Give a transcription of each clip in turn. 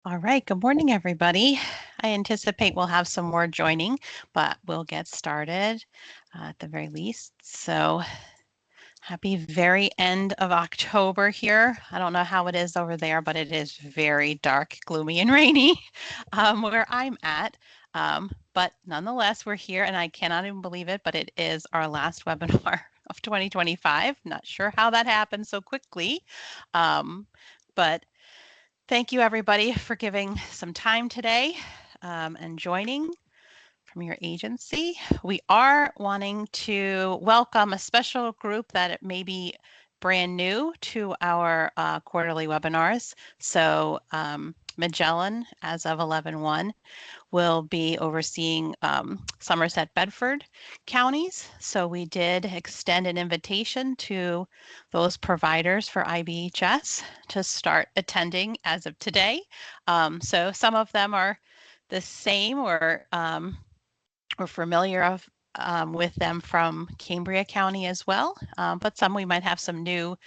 All right, good morning, everybody. I anticipate we'll have some more joining, but we'll get started at the very least. So happy very end of October here. I don't know how it is over there, but it is very dark, gloomy, and rainy where I'm at. But nonetheless, we're here, and I cannot even believe it, but it is our last webinar of 2025. Not sure how that happened so quickly, but thank you, everybody, for giving some time today and joining from your agency. We are wanting to welcome a special group that may be brand new to our quarterly webinars. So Magellan, as of 11/1, will be overseeing Somerset Bedford counties. So we did extend an invitation to those providers for IBHS to start attending as of today. So some of them are the same or familiar with them from Cambria County as well, but some we might have some new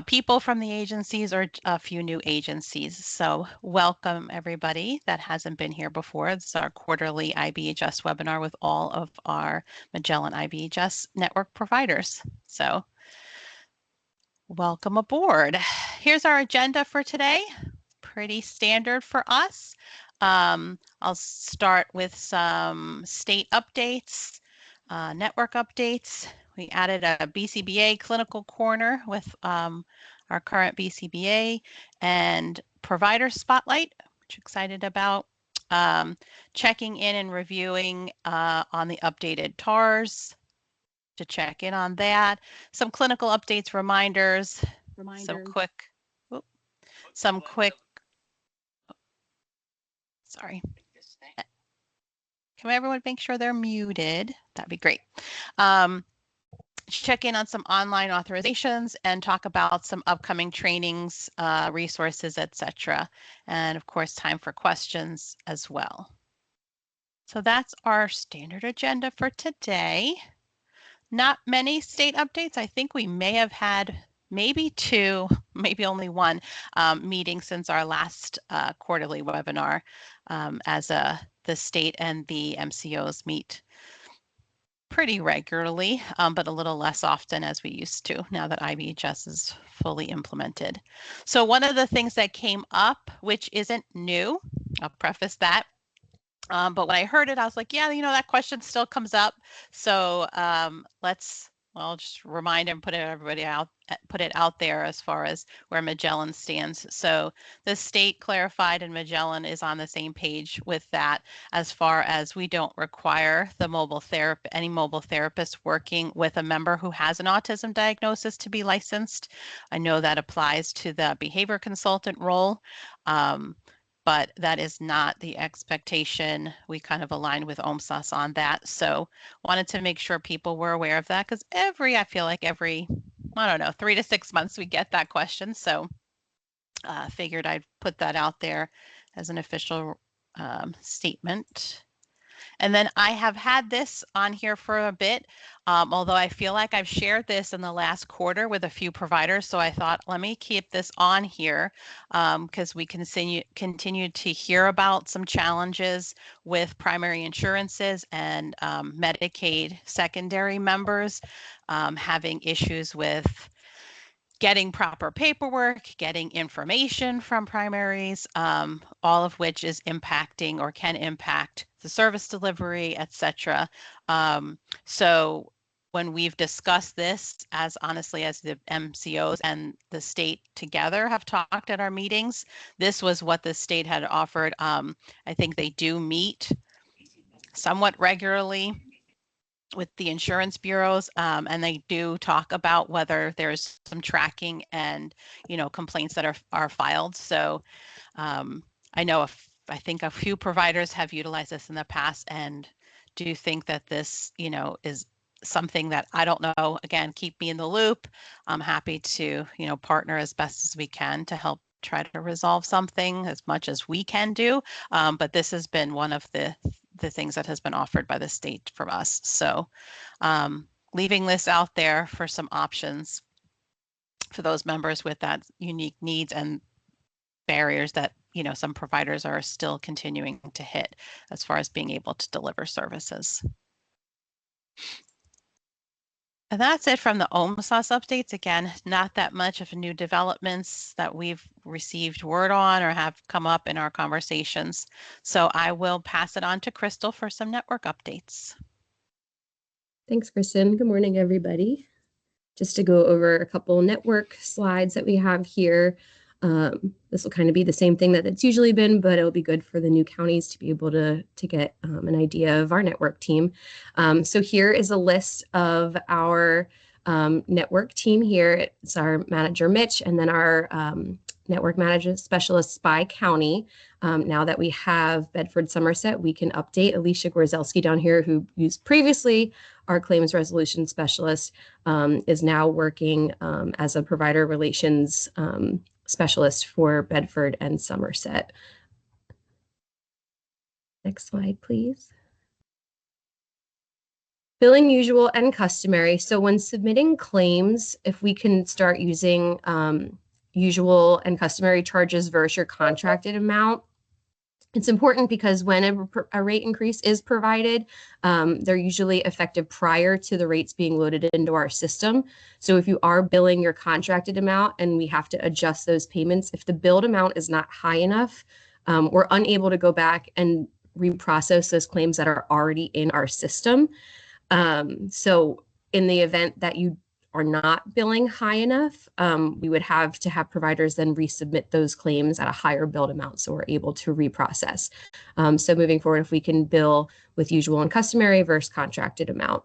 people from the agencies or a few new agencies. So welcome everybody that hasn't been here before. This is our quarterly IBHS webinar with all of our Magellan IBHS network providers. So welcome aboard. Here's our agenda for today. Pretty standard for us. I'll start with some state updates, network updates. We added a BCBA clinical corner with our current BCBA and provider spotlight, which I'm excited about. Checking in and reviewing on the updated TARS to check in on that. Some clinical updates, reminders, some quick, sorry. Can everyone make sure they're muted? That'd be great. Check in on some online authorizations and talk about some upcoming trainings, resources, etc. And of course, time for questions as well. So that's our standard agenda for today. Not many state updates. I think we may have had maybe two, maybe only one meeting since our last quarterly webinar as the state and the MCOs meet pretty regularly, but a little less often as we used to now that IBHS is fully implemented. So one of the things that came up, which isn't new, I'll preface that, but when I heard it, I was like, yeah, that question still comes up. So I'll just remind and put it out there as far as where Magellan stands. So the state clarified and Magellan is on the same page with that as far as we don't require any mobile therapist working with a member who has an autism diagnosis to be licensed. I know that applies to the behavior consultant role. But that is not the expectation. We kind of aligned with OMSAS on that. So wanted to make sure people were aware of that because I feel like every, 3 to 6 months we get that question. So figured I'd put that out there as an official statement. And then I have had this on here for a bit, although I feel like I've shared this in the last quarter with a few providers. So I thought, let me keep this on here because we continue to hear about some challenges with primary insurances and Medicaid secondary members having issues with getting proper paperwork, getting information from primaries, all of which is impacting or can impact the service delivery, etc. So when we've discussed this, as honestly as the MCOs and the state together have talked at our meetings, this was what the state had offered. I think they do meet somewhat regularly with the insurance bureaus, and they do talk about whether there's some tracking and complaints that are filed. So I know I think a few providers have utilized this in the past and do think that this is something that I don't know. Again, keep me in the loop. I'm happy to partner as best as we can to help try to resolve something as much as we can do. But this has been one of the things that has been offered by the state from us. So leaving this out there for some options for those members with that unique needs and barriers that some providers are still continuing to hit as far as being able to deliver services. And that's it from the OMSAS updates. Again, not that much of new developments that we've received word on or have come up in our conversations. So I will pass it on to Crystal for some network updates. Thanks, Kristen. Good morning, everybody. Just to go over a couple network slides that we have here. This will kind of be the same thing that it's usually been, but it'll be good for the new counties to be able to get an idea of our network team. So here is a list of our network team here. It's our manager, Mitch, and then our network manager specialists by county. Now that we have Bedford Somerset, we can update. Alicia Gorzelski down here, who used previously our claims resolution specialist, is now working as a provider relations specialist for Bedford and Somerset. Next slide, please. Billing usual and customary. So when submitting claims, if we can start using usual and customary charges versus your contracted amount, it's important because when a rate increase is provided, they're usually effective prior to the rates being loaded into our system. So if you are billing your contracted amount and we have to adjust those payments, if the billed amount is not high enough, we're unable to go back and reprocess those claims that are already in our system. So in the event that you are not billing high enough, we would have to have providers then resubmit those claims at a higher billed amount so we're able to reprocess. So moving forward, if we can bill with usual and customary versus contracted amount.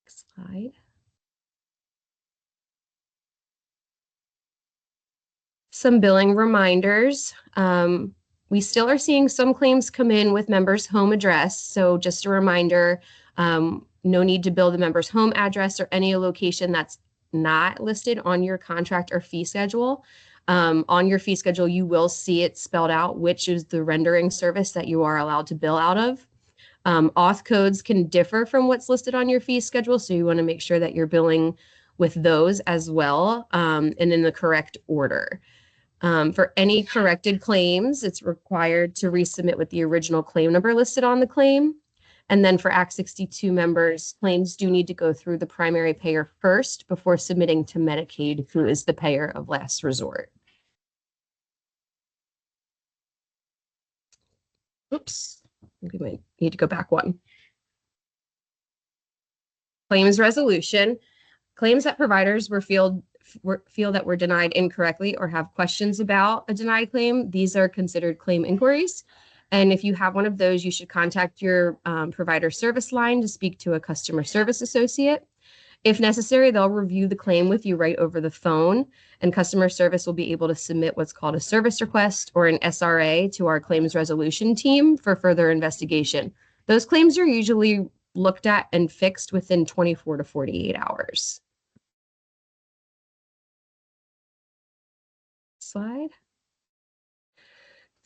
Next slide. Some billing reminders. We still are seeing some claims come in with members' home address. So just a reminder, no need to bill the member's home address or any location that's not listed on your contract or fee schedule. On your fee schedule, you will see it spelled out which is the rendering service that you are allowed to bill out of. Auth codes can differ from what's listed on your fee schedule, so you want to make sure that you're billing with those as well, and in the correct order. For any corrected claims, it's required to resubmit with the original claim number listed on the claim. And then for Act 62 members, claims do need to go through the primary payer first before submitting to Medicaid, who is the payer of last resort. Oops, we might need to go back one. Claims resolution. Claims that providers feel that were denied incorrectly or have questions about a denied claim, these are considered claim inquiries. And if you have one of those, you should contact your provider service line to speak to a customer service associate. If necessary, they'll review the claim with you right over the phone, and customer service will be able to submit what's called a service request or an SRA to our claims resolution team for further investigation. Those claims are usually looked at and fixed within 24 to 48 hours. Slide.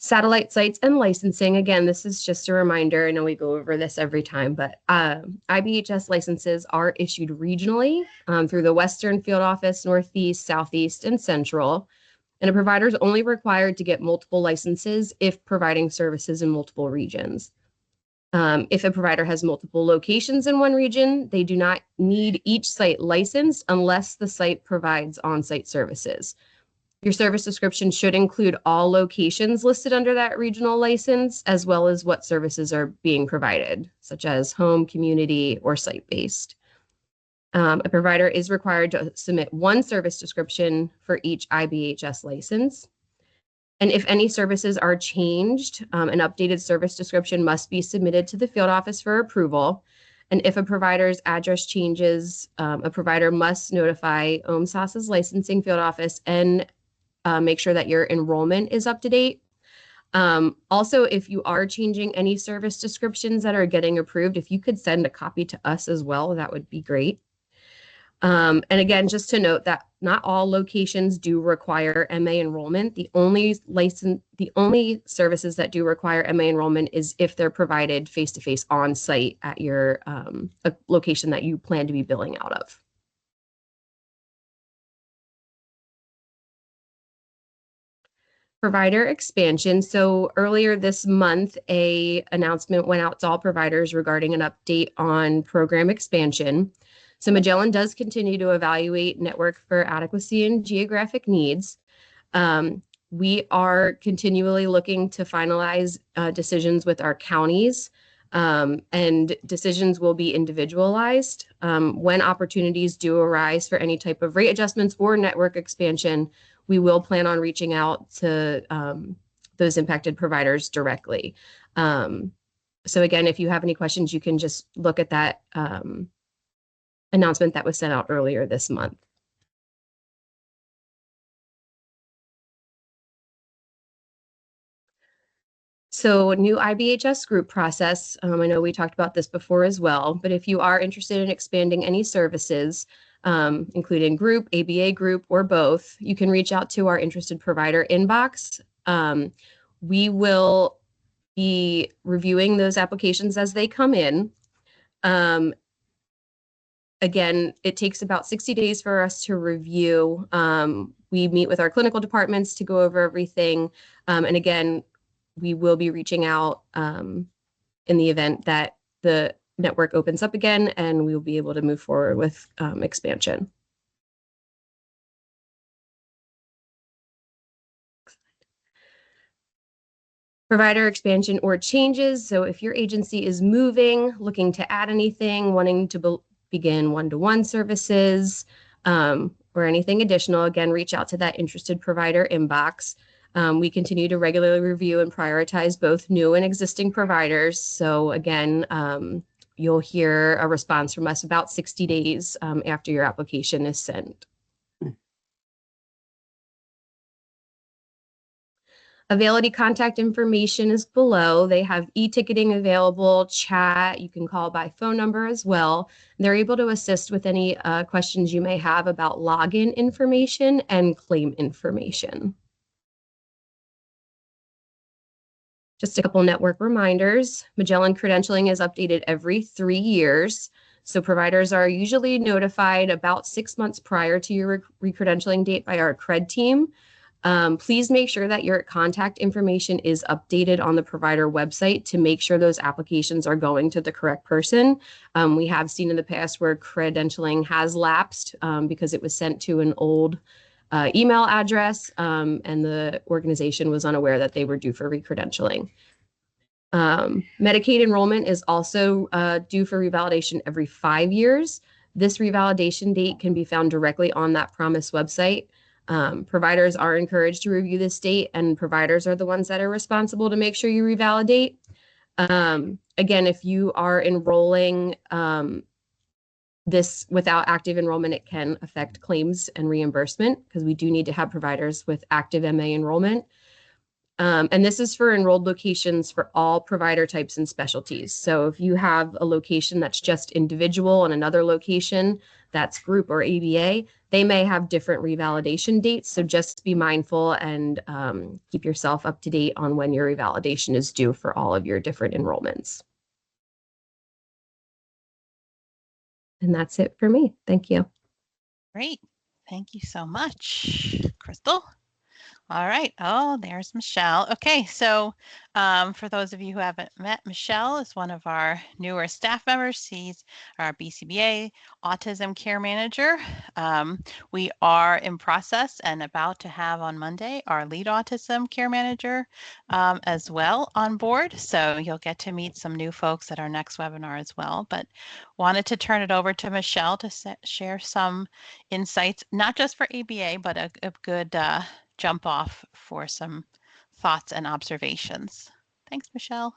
Satellite sites and licensing. Again, this is just a reminder. I know we go over this every time, but IBHS licenses are issued regionally through the Western Field Office, Northeast, Southeast, and Central. And a provider is only required to get multiple licenses if providing services in multiple regions. If a provider has multiple locations in one region, they do not need each site licensed unless the site provides on-site services. Your service description should include all locations listed under that regional license, as well as what services are being provided, such as home, community, or site-based. A provider is required to submit one service description for each IBHS license. And if any services are changed, an updated service description must be submitted to the field office for approval. And if a provider's address changes, a provider must notify OMSAS's licensing field office and make sure that your enrollment is up to date. Also, if you are changing any service descriptions that are getting approved, if you could send a copy to us as well, that would be great. And again, just to note that not all locations do require MA enrollment. The only services that do require MA enrollment is if they're provided face-to-face on site at your location that you plan to be billing out of. Provider expansion. So earlier this month, a announcement went out to all providers regarding an update on program expansion. So Magellan does continue to evaluate network for adequacy and geographic needs. We are continually looking to finalize decisions with our counties, and decisions will be individualized. When opportunities do arise for any type of rate adjustments or network expansion, we will plan on reaching out to those impacted providers directly. So again, if you have any questions, you can just look at that announcement that was sent out earlier this month. So new IBHS group process. I know we talked about this before as well, but if you are interested in expanding any services, including group, ABA group, or both, you can reach out to our interested provider inbox. We will be reviewing those applications as they come in. Again, it takes about 60 days for us to review. We meet with our clinical departments to go over everything. And again, we will be reaching out in the event that the network opens up again, and we will be able to move forward with expansion. Provider expansion or changes. So if your agency is moving, looking to add anything, wanting to begin one-to-one services, or anything additional, again, reach out to that interested provider inbox. We continue to regularly review and prioritize both new and existing providers. So again, you'll hear a response from us about 60 days after your application is sent. Availity contact information is below. They have e-ticketing available, chat. You can call by phone number as well. They're able to assist with any questions you may have about login information and claim information. Just a couple network reminders. Magellan credentialing is updated every 3 years. So providers are usually notified about 6 months prior to your recredentialing date by our cred team. Please make sure that your contact information is updated on the provider website to make sure those applications are going to the correct person. We have seen in the past where credentialing has lapsed because it was sent to an old email address, and the organization was unaware that they were due for recredentialing. Medicaid enrollment is also due for revalidation every 5 years. This revalidation date can be found directly on that Promise website. Providers are encouraged to review this date, and providers are the ones that are responsible to make sure you revalidate. Again, if you are enrolling this without active enrollment, it can affect claims and reimbursement because we do need to have providers with active MA enrollment. And this is for enrolled locations for all provider types and specialties. So if you have a location that's just individual and another location that's group or ABA, they may have different revalidation dates. So just be mindful and keep yourself up to date on when your revalidation is due for all of your different enrollments. And that's it for me. Thank you. Great. Thank you so much, Crystal. All right. Oh, there's Michelle. Okay, so for those of you who haven't met, Michelle is one of our newer staff members. She's our BCBA Autism Care Manager. We are in process and about to have on Monday our lead Autism Care Manager as well on board. So you'll get to meet some new folks at our next webinar as well. But wanted to turn it over to Michelle to share some insights, not just for ABA, but a good jump off for some thoughts and observations. Thanks, Michelle.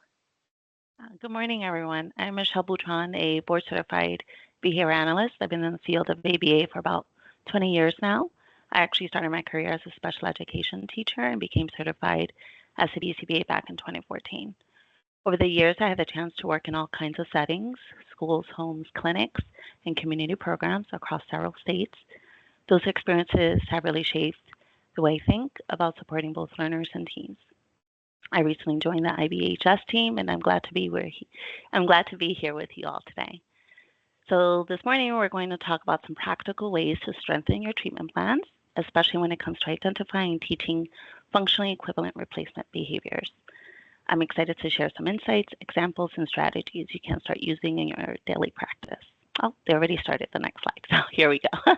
Good morning, everyone. I'm Michelle Boutron, a board certified behavior analyst. I've been in the field of ABA for about 20 years now. I actually started my career as a special education teacher and became certified as a BCBA back in 2014. Over the years, I had the chance to work in all kinds of settings, schools, homes, clinics, and community programs across several states. Those experiences have really shaped the way I think about supporting both learners and teams. I recently joined the IBHS team, and I'm glad to be here with you all today. So this morning, we're going to talk about some practical ways to strengthen your treatment plans, especially when it comes to identifying and teaching functionally equivalent replacement behaviors. I'm excited to share some insights, examples, and strategies you can start using in your daily practice. Oh, they already started the next slide, so here we go.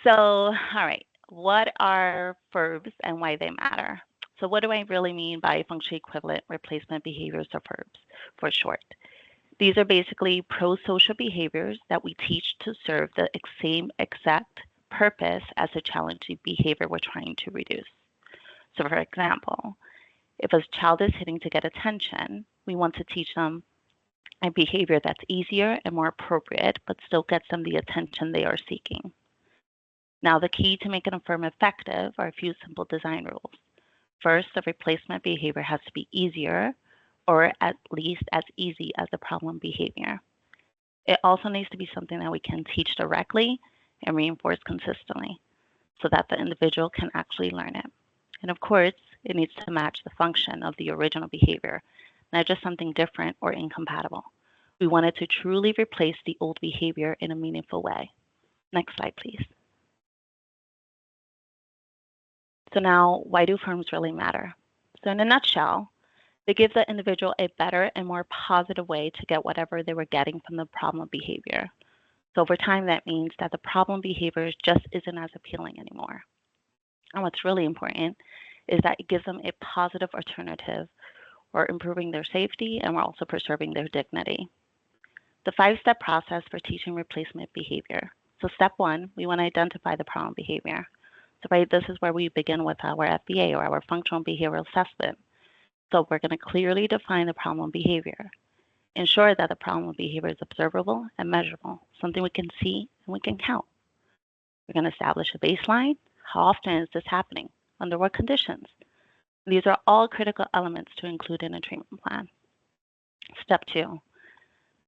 So, all right, what are verbs and why they matter? So what do I really mean by functionally equivalent replacement behaviors, or verbs for short? These are basically pro-social behaviors that we teach to serve the same exact purpose as the challenging behavior we're trying to reduce. So for example, if a child is hitting to get attention, we want to teach them a behavior that's easier and more appropriate, but still gets them the attention they are seeking. Now, the key to make an affirm effective are a few simple design rules. First, the replacement behavior has to be easier, or at least as easy as the problem behavior. It also needs to be something that we can teach directly and reinforce consistently so that the individual can actually learn it. And of course, it needs to match the function of the original behavior, not just something different or incompatible. We want it to truly replace the old behavior in a meaningful way. Next slide, please. So now, why do affirms really matter? So in a nutshell, they give the individual a better and more positive way to get whatever they were getting from the problem behavior. So over time, that means that the problem behavior just isn't as appealing anymore. And what's really important is that it gives them a positive alternative. We're improving their safety, and we're also preserving their dignity. The 5-step process for teaching replacement behavior. So step 1, we want to identify the problem behavior. So this is where we begin with our FBA, or our functional behavioral assessment. So we're going to clearly define the problem behavior. Ensure that the problem behavior is observable and measurable, something we can see and we can count. We're going to establish a baseline. How often is this happening? Under what conditions? These are all critical elements to include in a treatment plan. Step 2,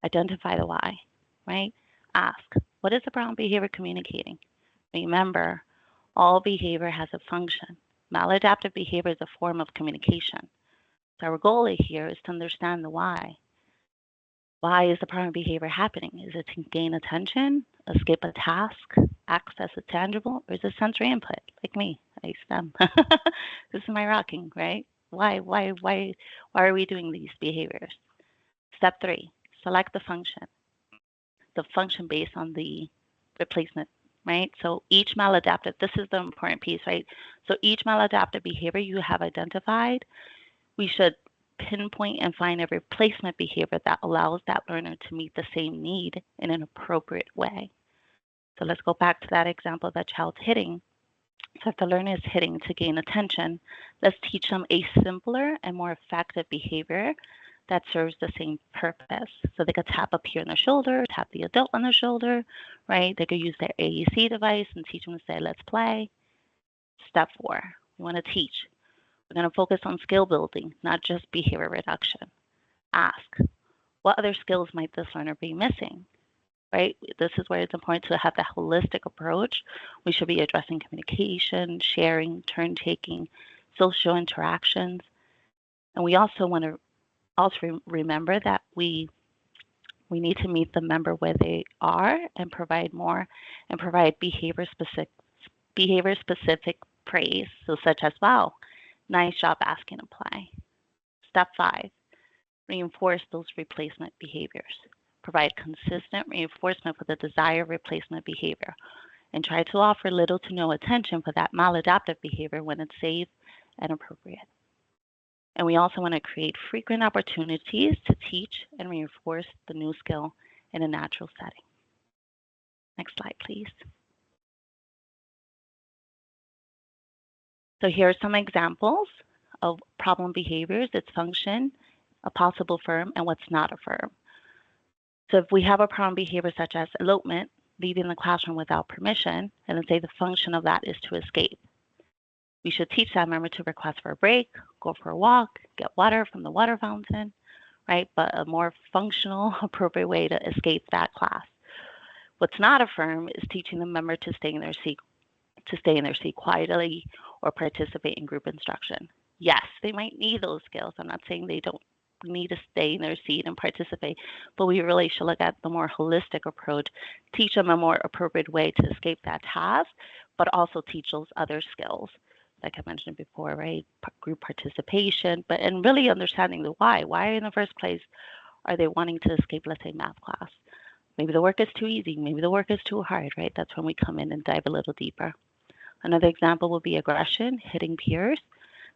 identify the why, right? Ask, what is the problem behavior communicating? Remember, all behavior has a function. Maladaptive behavior is a form of communication. So our goal here is to understand the why. Why is the problem behavior happening? Is it to gain attention, escape a task, access a tangible, or is it sensory input? Like me, I STEM. This is my rocking, right? Why are we doing these behaviors? Step 3, select the function. The function based on the replacement, right? So each maladaptive, this is the important piece, right? So each maladaptive behavior you have identified, we should pinpoint and find a replacement behavior that allows that learner to meet the same need in an appropriate way. So let's go back to that example of that child hitting. So if the learner is hitting to gain attention, let's teach them a simpler and more effective behavior that serves the same purpose. So they could tap up here on the shoulder, tap the adult on the shoulder, right? They could use their AEC device and teach them to say, let's play. Step 4, we want to teach. We're going to focus on skill building, not just behavior reduction. Ask, what other skills might this learner be missing? Right? This is where it's important to have that holistic approach. We should be addressing communication, sharing, turn-taking, social interactions. And we also want to remember that we need to meet the member where they are and provide more and provide behavior-specific praise. So such as, wow, nice job asking to play. Step 5, reinforce those replacement behaviors. Provide consistent reinforcement for the desired replacement behavior, and try to offer little to no attention for that maladaptive behavior when it's safe and appropriate. And we also want to create frequent opportunities to teach and reinforce the new skill in a natural setting. Next slide, please. So here are some examples of problem behaviors, its function, a possible firm, and what's not a firm. So if we have a problem behavior such as elopement, leaving the classroom without permission, and let's say the function of that is to escape, we should teach that member to request for a break, go for a walk, get water from the water fountain, right? But a more functional, appropriate way to escape that class. What's not a firm is teaching the member to stay in their seat quietly or participate in group instruction. Yes, they might need those skills. I'm not saying they don't need to stay in their seat and participate, but we really should look at the more holistic approach, teach them a more appropriate way to escape that task, but also teach those other skills. like I mentioned before, right? Group participation, and really understanding the why. Why in the first place are they wanting to escape, let's say, math class? Maybe the work is too easy. Maybe the work is too hard, right? That's when we come in and dive a little deeper. Another example would be aggression, hitting peers.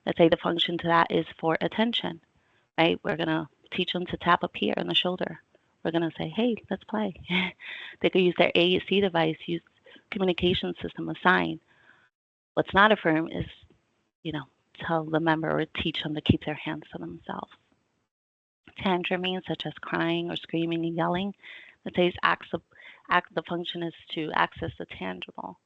Let's say the function to that is for attention, right? We're going to teach them to tap a peer on the shoulder. We're going to say, hey, let's play. They could use their AAC device, use communication system, a sign. What's not affirm is, tell the member or teach them to keep their hands to themselves. Tantruming, such as crying or screaming and yelling, let's say the function is to access the tangible.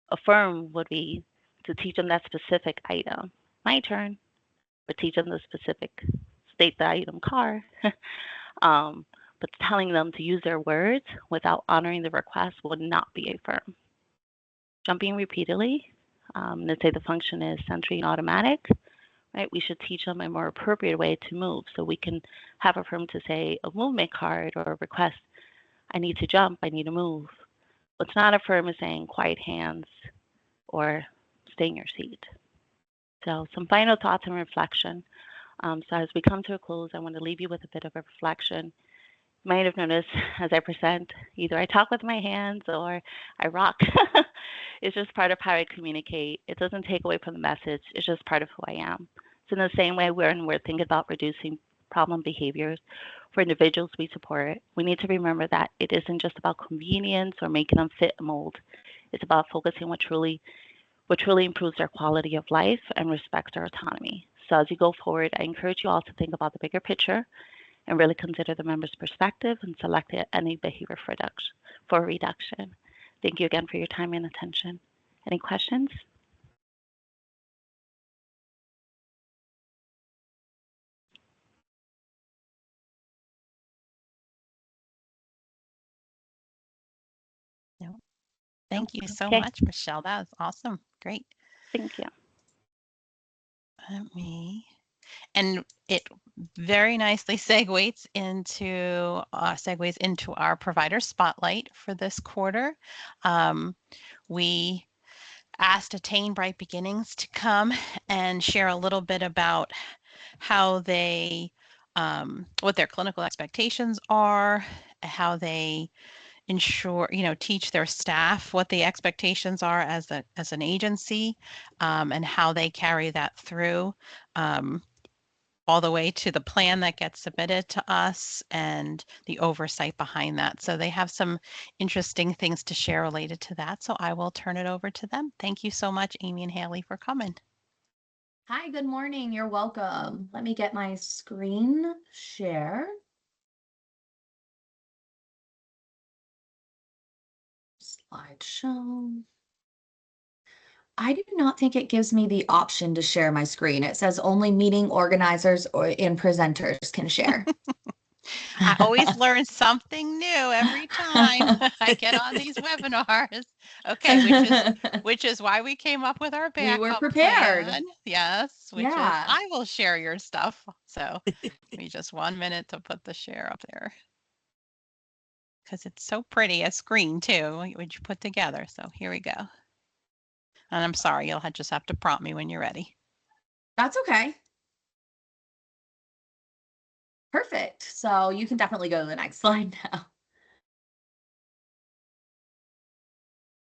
Affirm would be to teach them that specific item. My turn. Or teach them the specific state the item car. But telling them to use their words without honoring the request would not be affirm. Jumping repeatedly. Let's say the function is sensory and automatic. Right? We should teach them a more appropriate way to move. So we can have affirm to say a movement card or a request. I need to jump. I need to move. What's not affirm is saying quiet hands or stay in your seat. So some final thoughts and reflection. So as we come to a close, I want to leave you with a bit of a reflection. You might have noticed as I present, either I talk with my hands or I rock. It's just part of how I communicate. It doesn't take away from the message. It's just part of who I am. So in the same way when we're thinking about reducing problem behaviors for individuals we support, we need to remember that it isn't just about convenience or making them fit a mold. It's about focusing what truly improves their quality of life and respects their autonomy. So as you go forward, I encourage you all to think about the bigger picture and really consider the member's perspective and select any behavior for reduction. Thank you again for your time and attention. Any questions? No. Thank you so Okay. much, Michelle. That was awesome. Great. Thank you. And it very nicely segues into our provider spotlight for this quarter. We asked Attain Bright Beginnings to come and share a little bit about how they, what their clinical expectations are, how they ensure, teach their staff what the expectations are as an agency, and how they carry that through. All the way to the plan that gets submitted to us and the oversight behind that. So they have some interesting things to share related to that. So I will turn it over to them. Thank you so much, Amy and Haley, for coming. Hi, good morning. You're welcome. Let me get my screen share. Slideshow. I do not think it gives me the option to share my screen. It says only meeting organizers and presenters can share. I always learn something new every time I get on these webinars. Okay, which is why we came up with our backup We were prepared. plan. Yes, which is I will share your stuff. So give me just 1 minute to put the share up there. Because it's so pretty a screen too, which you put together. So here we go. And I'm sorry, you'll just have to prompt me when you're ready. That's okay. Perfect. So you can definitely go to the next slide now.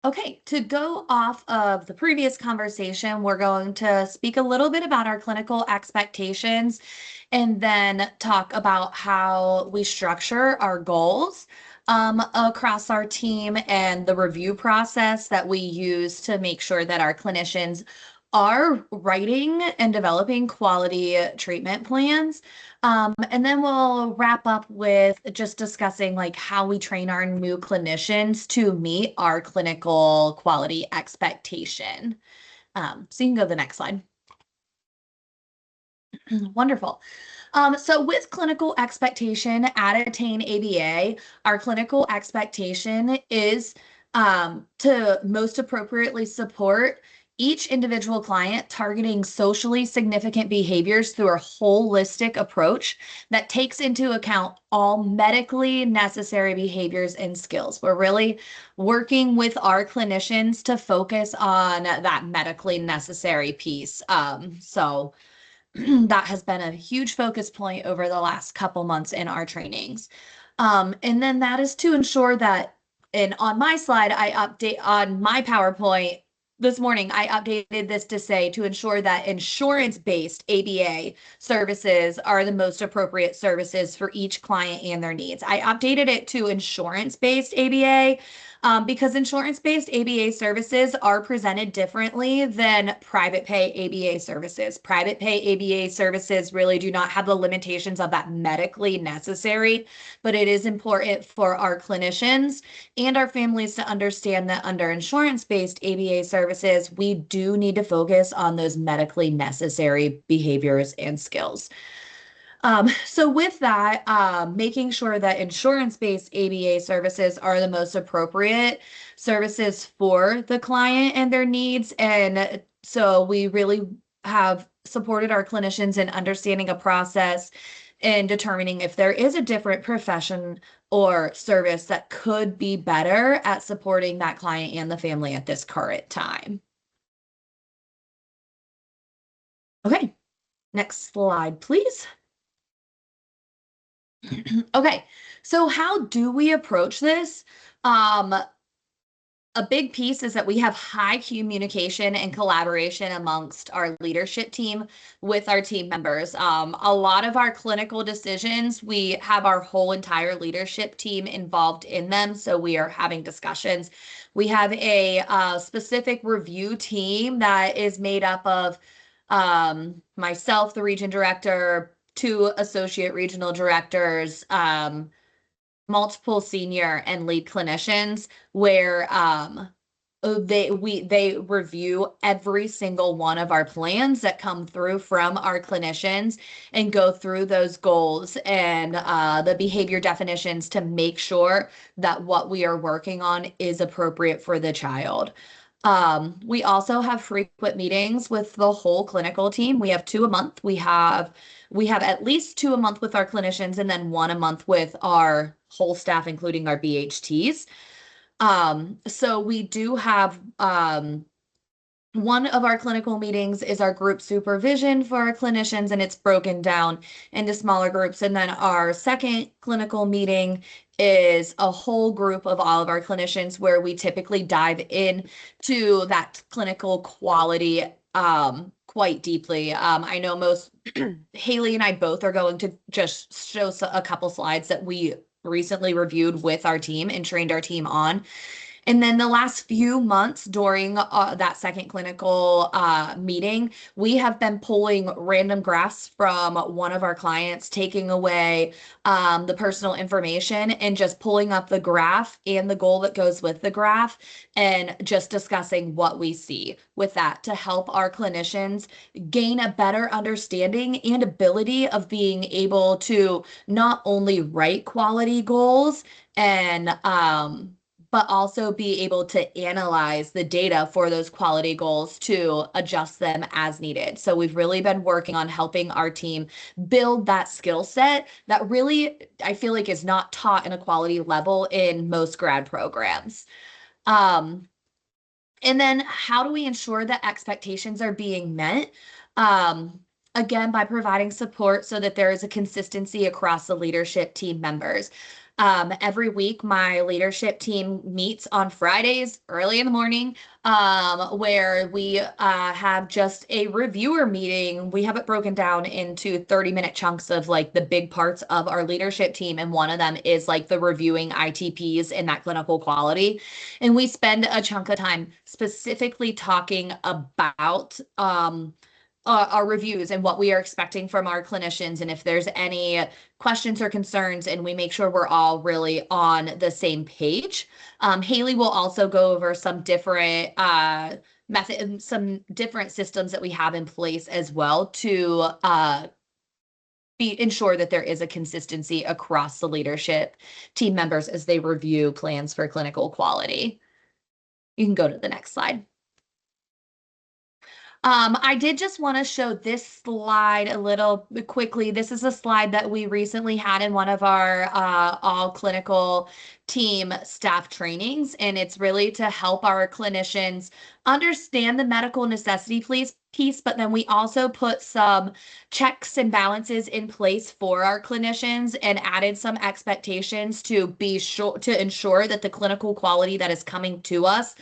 Okay, to go off of the previous conversation, we're going to speak a little bit about our clinical expectations and then talk about how we structure our goals across our team and the review process that we use to make sure that our clinicians are writing and developing quality treatment plans. And then we'll wrap up with just discussing like how we train our new clinicians to meet our clinical quality expectation. So you can go to the next slide. Wonderful. So with clinical expectation at Attain ABA, our clinical expectation is to most appropriately support each individual client targeting socially significant behaviors through a holistic approach that takes into account all medically necessary behaviors and skills. We're really working with our clinicians to focus on that medically necessary piece. So that has been a huge focus point over the last couple months in our trainings. And then that is to ensure that, and on my slide, I update on my PowerPoint this morning, I updated this to say to ensure that insurance-based ABA services are the most appropriate services for each client and their needs. I updated it to insurance-based ABA because insurance-based ABA services are presented differently than private pay ABA services. Private pay ABA services really do not have the limitations of that medically necessary, but it is important for our clinicians and our families to understand that under insurance-based ABA services, we do need to focus on those medically necessary behaviors and skills. So with that, making sure that insurance-based ABA services are the most appropriate services for the client and their needs. And so we really have supported our clinicians in understanding a process and determining if there is a different profession or service that could be better at supporting that client and the family at this current time. Okay, next slide, please. Okay, so how do we approach this? A big piece is that we have high communication and collaboration amongst our leadership team with our team members. A lot of our clinical decisions, we have our whole entire leadership team involved in them, so we are having discussions. We have a specific review team that is made up of myself, the region director, 2 associate regional directors, multiple senior and lead clinicians, where they review every single one of our plans that come through from our clinicians and go through those goals and the behavior definitions to make sure that what we are working on is appropriate for the child. We also have frequent meetings with the whole clinical team. We have 2 a month. We have at least 2 a month with our clinicians and then 1 a month with our whole staff, including our BHTs. So we do have one of our clinical meetings is our group supervision for our clinicians, and it's broken down into smaller groups. And then our second clinical meeting is a whole group of all of our clinicians where we typically dive in to that clinical quality quite deeply. I know most Haley and I both are going to just show a couple slides that we recently reviewed with our team and trained our team on. And then the last few months during that second clinical meeting, we have been pulling random graphs from one of our clients, taking away the personal information and just pulling up the graph and the goal that goes with the graph and just discussing what we see with that to help our clinicians gain a better understanding and ability of being able to not only write quality goals and but also be able to analyze the data for those quality goals to adjust them as needed. So we've really been working on helping our team build that skill set that really, I feel like, is not taught in a quality level in most grad programs. And then how do we ensure that expectations are being met? Again, by providing support so that there is a consistency across the leadership team members. Every week, my leadership team meets on Fridays early in the morning, where we have just a reviewer meeting. We have it broken down into 30-minute chunks of like the big parts of our leadership team. And one of them is like the reviewing ITPs and that clinical quality. And we spend a chunk of time specifically talking about our reviews and what we are expecting from our clinicians, and if there's any questions or concerns, and we make sure we're all really on the same page. Haley will also go over some different some different systems that we have in place as well to ensure that there is a consistency across the leadership team members as they review plans for clinical quality. You can go to the next slide. I did just want to show this slide a little bit quickly. This is a slide that we recently had in one of our all clinical team staff trainings, and it's really to help our clinicians understand the medical necessity piece, but then we also put some checks and balances in place for our clinicians and added some expectations to be sure to ensure that the clinical quality that is coming to us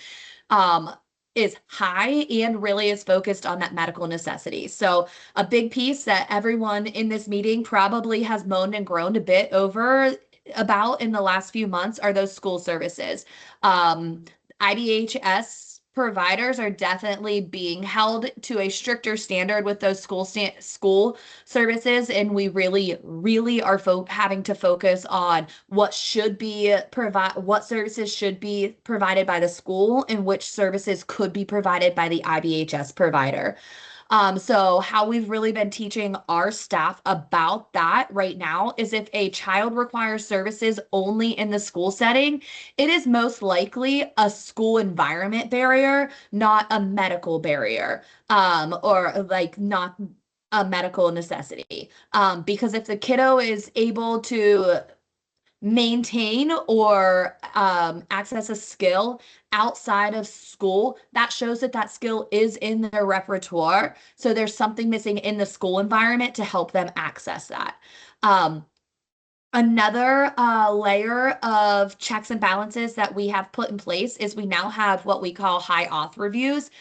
is high and really is focused on that medical necessity. So a big piece that everyone in this meeting probably has moaned and groaned a bit over about in the last few months are those school services. IBHS providers are definitely being held to a stricter standard with those school services, and we really are having to focus on what services should be provided by the school and which services could be provided by the IBHS provider. So how we've really been teaching our staff about that right now is if a child requires services only in the school setting, it is most likely a school environment barrier, not a medical barrier, or like not a medical necessity. Because if the kiddo is able to maintain or access a skill outside of school, that shows that that skill is in their repertoire. So there's something missing in the school environment to help them access that. Another layer of checks and balances that we have put in place is we now have what we call high auth reviews.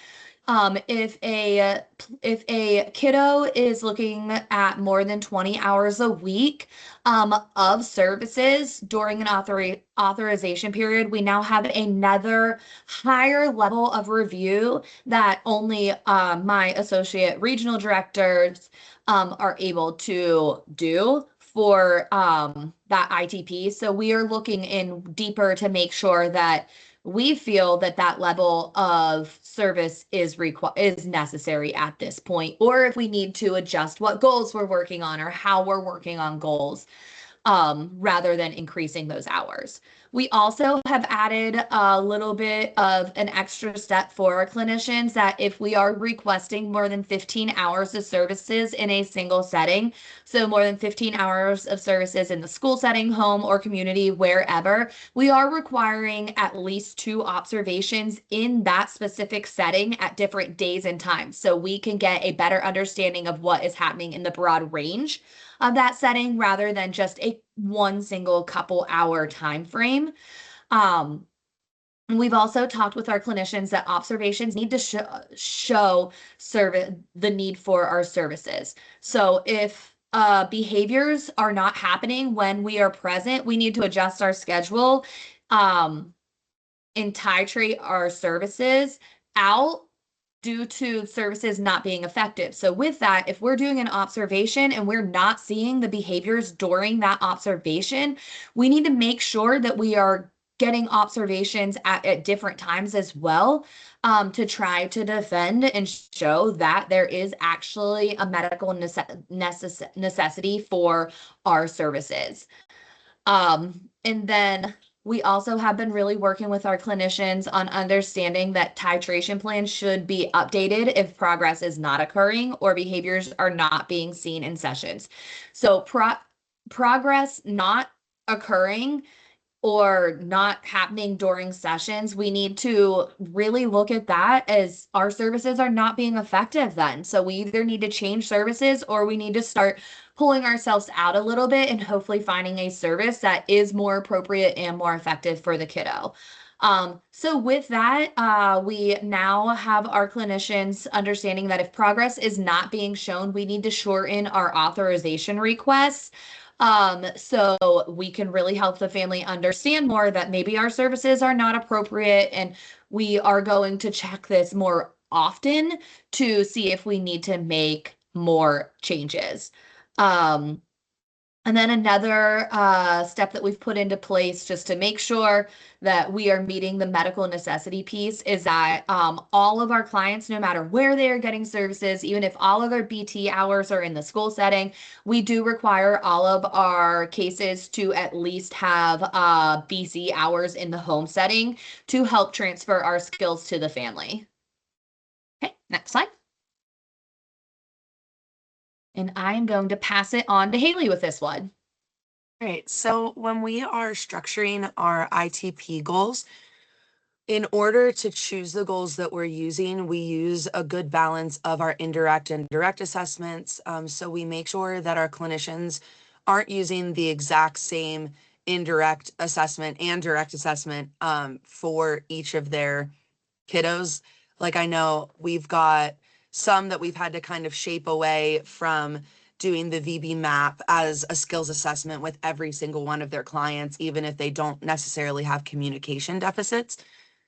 If a kiddo is looking at more than 20 hours a week of services during an authorization period, we now have another higher level of review that only my associate regional directors are able to do for that ITP. So we are looking in deeper to make sure that we feel that that level of service is necessary at this point, or if we need to adjust what goals we're working on or how we're working on goals, rather than increasing those hours. We also have added a little bit of an extra step for our clinicians that if we are requesting more than 15 hours of services in a single setting, so more than 15 hours of services in the school setting, home, or community, wherever, we are requiring at least 2 observations in that specific setting at different days and times, so we can get a better understanding of what is happening in the broad range of that setting rather than just one single couple hour time frame. We've also talked with our clinicians that observations need to show the need for our services. So if behaviors are not happening when we are present, we need to adjust our schedule and titrate our services out due to services not being effective. So with that, if we're doing an observation and we're not seeing the behaviors during that observation, we need to make sure that we are getting observations at different times as well, to try to defend and show that there is actually a medical necessity for our services. And then we also have been really working with our clinicians on understanding that titration plans should be updated if progress is not occurring or behaviors are not being seen in sessions. So progress not occurring or not happening during sessions, we need to really look at that as our services are not being effective then. So we either need to change services or we need to start pulling ourselves out a little bit and hopefully finding a service that is more appropriate and more effective for the kiddo. So with that, we now have our clinicians understanding that if progress is not being shown, we need to shorten our authorization requests. So we can really help the family understand more that maybe our services are not appropriate and we are going to check this more often to see if we need to make more changes. And then another step that we've put into place just to make sure that we are meeting the medical necessity piece is that all of our clients, no matter where they are getting services, even if all of their BT hours are in the school setting, we do require all of our cases to at least have BC hours in the home setting to help transfer our skills to the family. Okay, next slide. And I am going to pass it on to Haley with this one. Great. So when we are structuring our ITP goals, in order to choose the goals that we're using, we use a good balance of our indirect and direct assessments. So we make sure that our clinicians aren't using the exact same indirect assessment and direct assessment for each of their kiddos. Like I know we've got some that we've had to kind of shape away from doing the VB map as a skills assessment with every single one of their clients, even if they don't necessarily have communication deficits.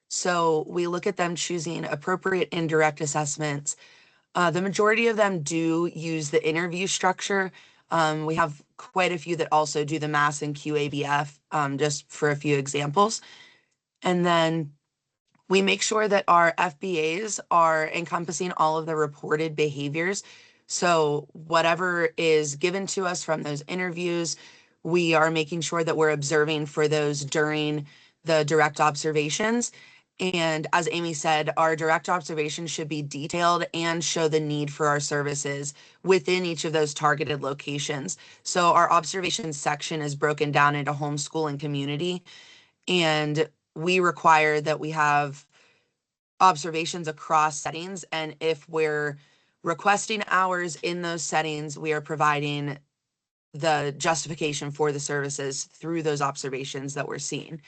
So we look at them choosing appropriate indirect assessments. The majority of them do use the interview structure. We have quite a few that also do the MAS and QABF, just for a few examples. And then we make sure that our FBAs are encompassing all of the reported behaviors. So whatever is given to us from those interviews, we are making sure that we're observing for those during the direct observations. And as Amy said, our direct observations should be detailed and show the need for our services within each of those targeted locations. So our observations section is broken down into homeschool and community. And we require that we have observations across settings. And if we're requesting hours in those settings, we are providing the justification for the services through those observations that we're seeing.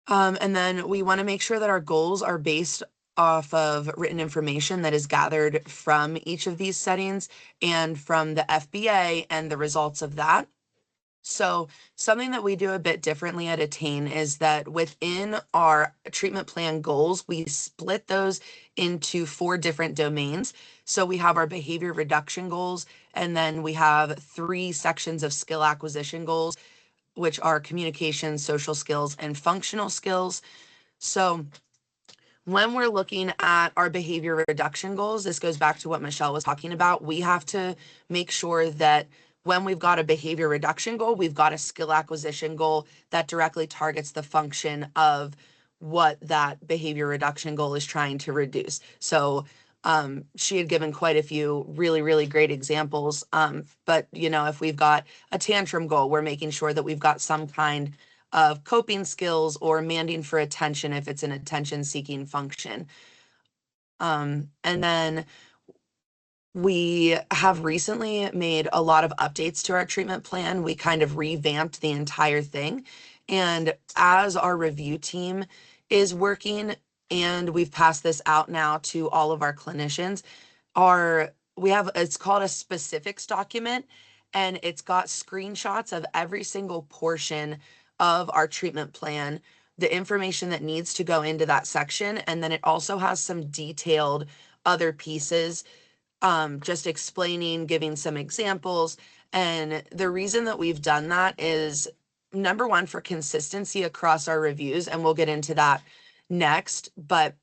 And then we want to make sure that our goals are based off of written information that is gathered from each of these settings and from the FBA and the results of that. So something that we do a bit differently at Attain is that within our treatment plan goals, we split those into 4 different domains. So we have our behavior reduction goals, and then we have 3 sections of skill acquisition goals, which are communication, social skills, and functional skills. So when we're looking at our behavior reduction goals, this goes back to what Michelle was talking about. We have to make sure that when we've got a behavior reduction goal, we've got a skill acquisition goal that directly targets the function of what that behavior reduction goal is trying to reduce. So she had given quite a few really, really great examples. But, you know, if we've got a tantrum goal, we're making sure that we've got some kind of coping skills or demanding for attention if it's an attention seeking function. And then we have recently made a lot of updates to our treatment plan. We kind of revamped the entire thing. And as our review team is working, and we've passed this out now to all of our clinicians, it's called a specifics document, and it's got screenshots of every single portion of our treatment plan, the information that needs to go into that section. And then it also has some detailed other pieces, just explaining, giving some examples. And the reason that we've done that is, number one, for consistency across our reviews, and we'll get into that next. But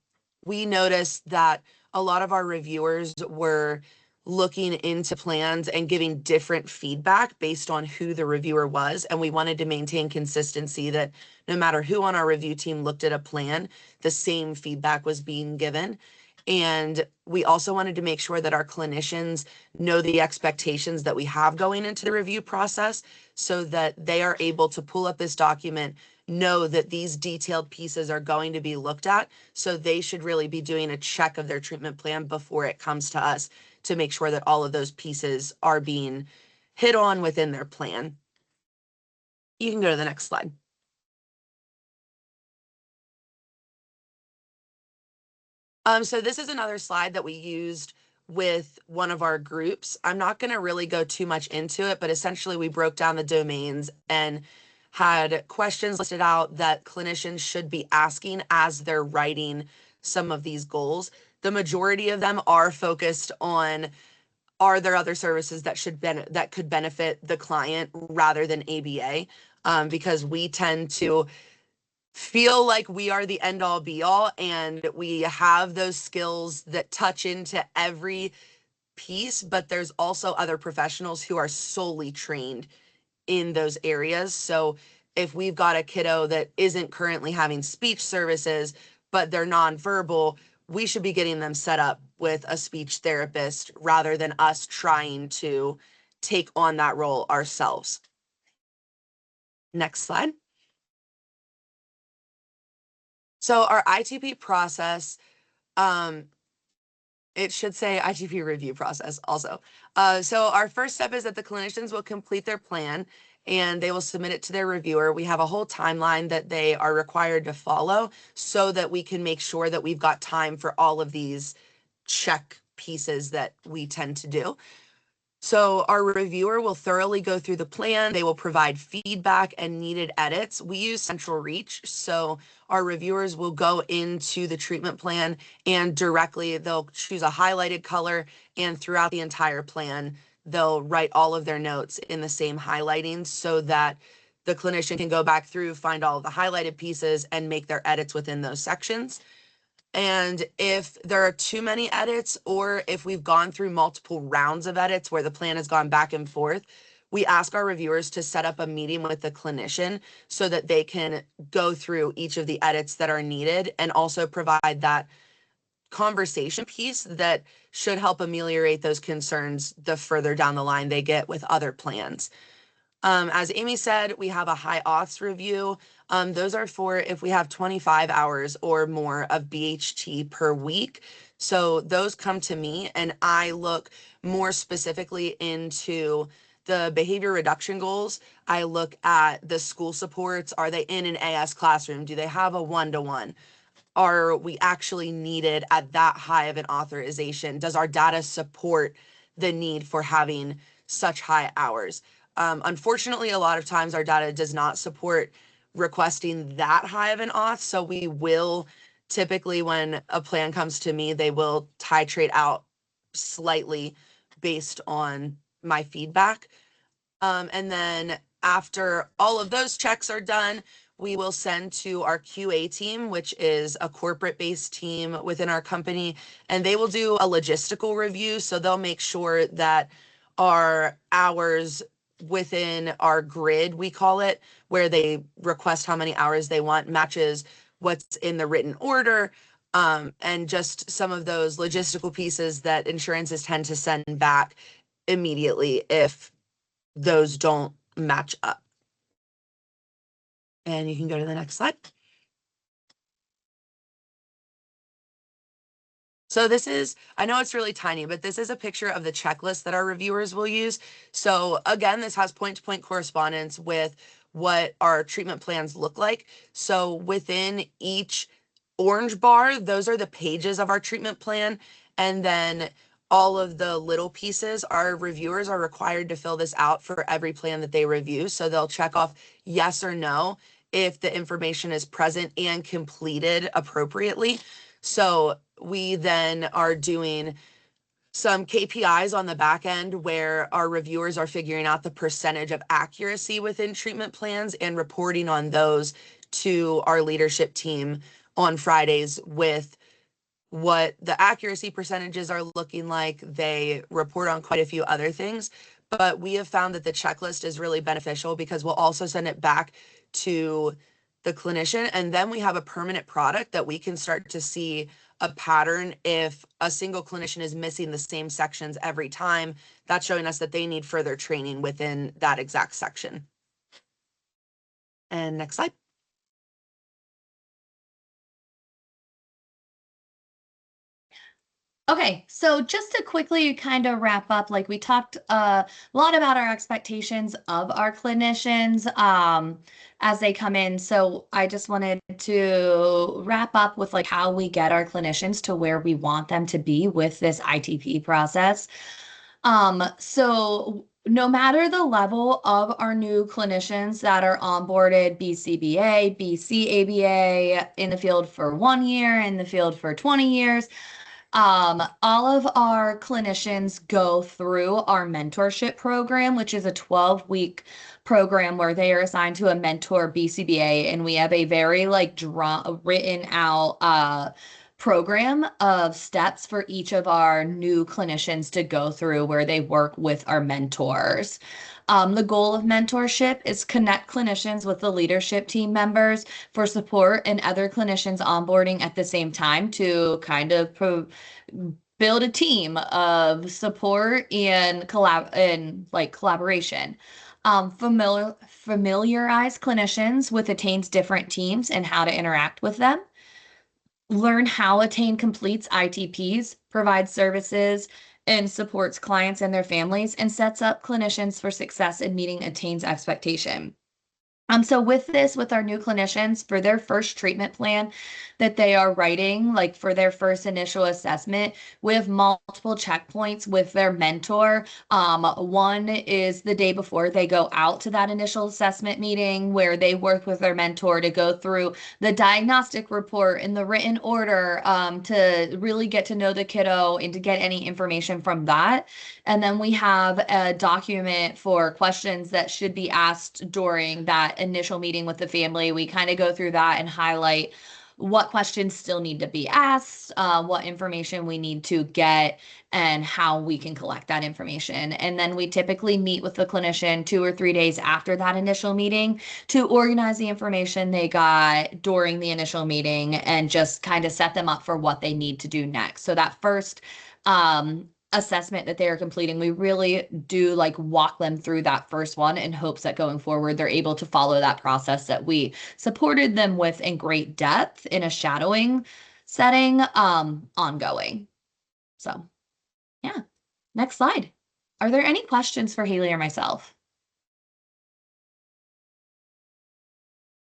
we noticed that a lot of our reviewers were looking into plans and giving different feedback based on who the reviewer was. And we wanted to maintain consistency, that no matter who on our review team looked at a plan, the same feedback was being given. And we also wanted to make sure that our clinicians know the expectations that we have going into the review process, so that they are able to pull up this document, know that these detailed pieces are going to be looked at. So they should really be doing a check of their treatment plan before it comes to us, to make sure that all of those pieces are being hit on within their plan. You can go to the next slide. So this is another slide that we used with one of our groups. I'm not going to really go too much into it, but essentially we broke down the domains and had questions listed out that clinicians should be asking as they're writing some of these goals. The majority of them are focused on, are there other services that could benefit the client rather than ABA? Because we tend to feel like we are the end all be all, and we have those skills that touch into every piece, but there's also other professionals who are solely trained in those areas. So if we've got a kiddo that isn't currently having speech services, but they're nonverbal, we should be getting them set up with a speech therapist rather than us trying to take on that role ourselves. Next slide. So our ITP process, it should say ITP review process also. So our first step is that the clinicians will complete their plan and they will submit it to their reviewer. We have a whole timeline that they are required to follow so that we can make sure that we've got time for all of these check pieces that we tend to do. So our reviewer will thoroughly go through the plan. They will provide feedback and needed edits. We use Central Reach. So our reviewers will go into the treatment plan and directly they'll choose a highlighted color, and throughout the entire plan, they'll write all of their notes in the same highlighting so that the clinician can go back through, find all of the highlighted pieces and make their edits within those sections. And if there are too many edits, or if we've gone through multiple rounds of edits where the plan has gone back and forth, we ask our reviewers to set up a meeting with the clinician so that they can go through each of the edits that are needed and also provide that conversation piece that should help ameliorate those concerns the further down the line they get with other plans. As Amy said, we have a high auths review. Those are for if we have 25 hours or more of BHT per week. So those come to me and I look more specifically into the behavior reduction goals. I look at the school supports. Are they in an AS classroom? Do they have a one-to-one? Are we actually needed at that high of an authorization? Does our data support the need for having such high hours? Unfortunately, a lot of times our data does not support requesting that high of an auth. So we will typically, when a plan comes to me, they will titrate out slightly based on my feedback. And then after all of those checks are done, we will send to our QA team, which is a corporate-based team within our company, and they will do a logistical review. So they'll make sure that our hours within our grid, we call it, where they request how many hours they want, matches what's in the written order, and just some of those logistical pieces that insurances tend to send back immediately if those don't match up. And you can go to the next slide. So this is, I know it's really tiny, but this is a picture of the checklist that our reviewers will use. So again, this has point-to-point correspondence with what our treatment plans look like. So within each orange bar, those are the pages of our treatment plan. And then all of the little pieces, our reviewers are required to fill this out for every plan that they review. So they'll check off yes or no if the information is present and completed appropriately. So we then are doing some KPIs on the back end where our reviewers are figuring out the percentage of accuracy within treatment plans and reporting on those to our leadership team on Fridays with what the accuracy percentages are looking like. They report on quite a few other things, but we have found that the checklist is really beneficial because we'll also send it back to the clinician, and then we have a permanent product that we can start to see a pattern. If a single clinician is missing the same sections every time, that's showing us that they need further training within that exact section. And next slide. Okay, so just to quickly kind of wrap up, like we talked a lot about our expectations of our clinicians as they come in. So I just wanted to wrap up with like how we get our clinicians to where we want them to be with this ITP process. So no matter the level of our new clinicians that are onboarded, BCBA, BCABA, in the field for 1 year, in the field for 20 years, all of our clinicians go through our mentorship program, which is a 12-week program where they are assigned to a mentor BCBA, and we have a very like written out program of steps for each of our new clinicians to go through where they work with our mentors. The goal of mentorship is connect clinicians with the leadership team members for support and other clinicians onboarding at the same time to kind of build a team of support and collaboration. Familiarize clinicians with Attain's different teams and how to interact with them. Learn how Attain completes ITPs, provides services, and supports clients and their families, and sets up clinicians for success in meeting Attain's expectation. So with our new clinicians, for their first treatment plan that they are writing, like for their first initial assessment, we have multiple checkpoints with their mentor. One is the day before they go out to that initial assessment meeting where they work with their mentor to go through the diagnostic report and the written order, to really get to know the kiddo and to get any information from that. And then we have a document for questions that should be asked during that initial meeting with the family. We kind of go through that and highlight what questions still need to be asked, what information we need to get, and how we can collect that information. And then we typically meet with the clinician 2 or 3 days after that initial meeting to organize the information they got during the initial meeting and just kind of set them up for what they need to do next. So that first assessment that they are completing, we really do walk them through that first one in hopes that going forward they're able to follow that process that we supported them with in great depth in a shadowing setting, ongoing. So yeah, next slide. Are there any questions for Haley or myself?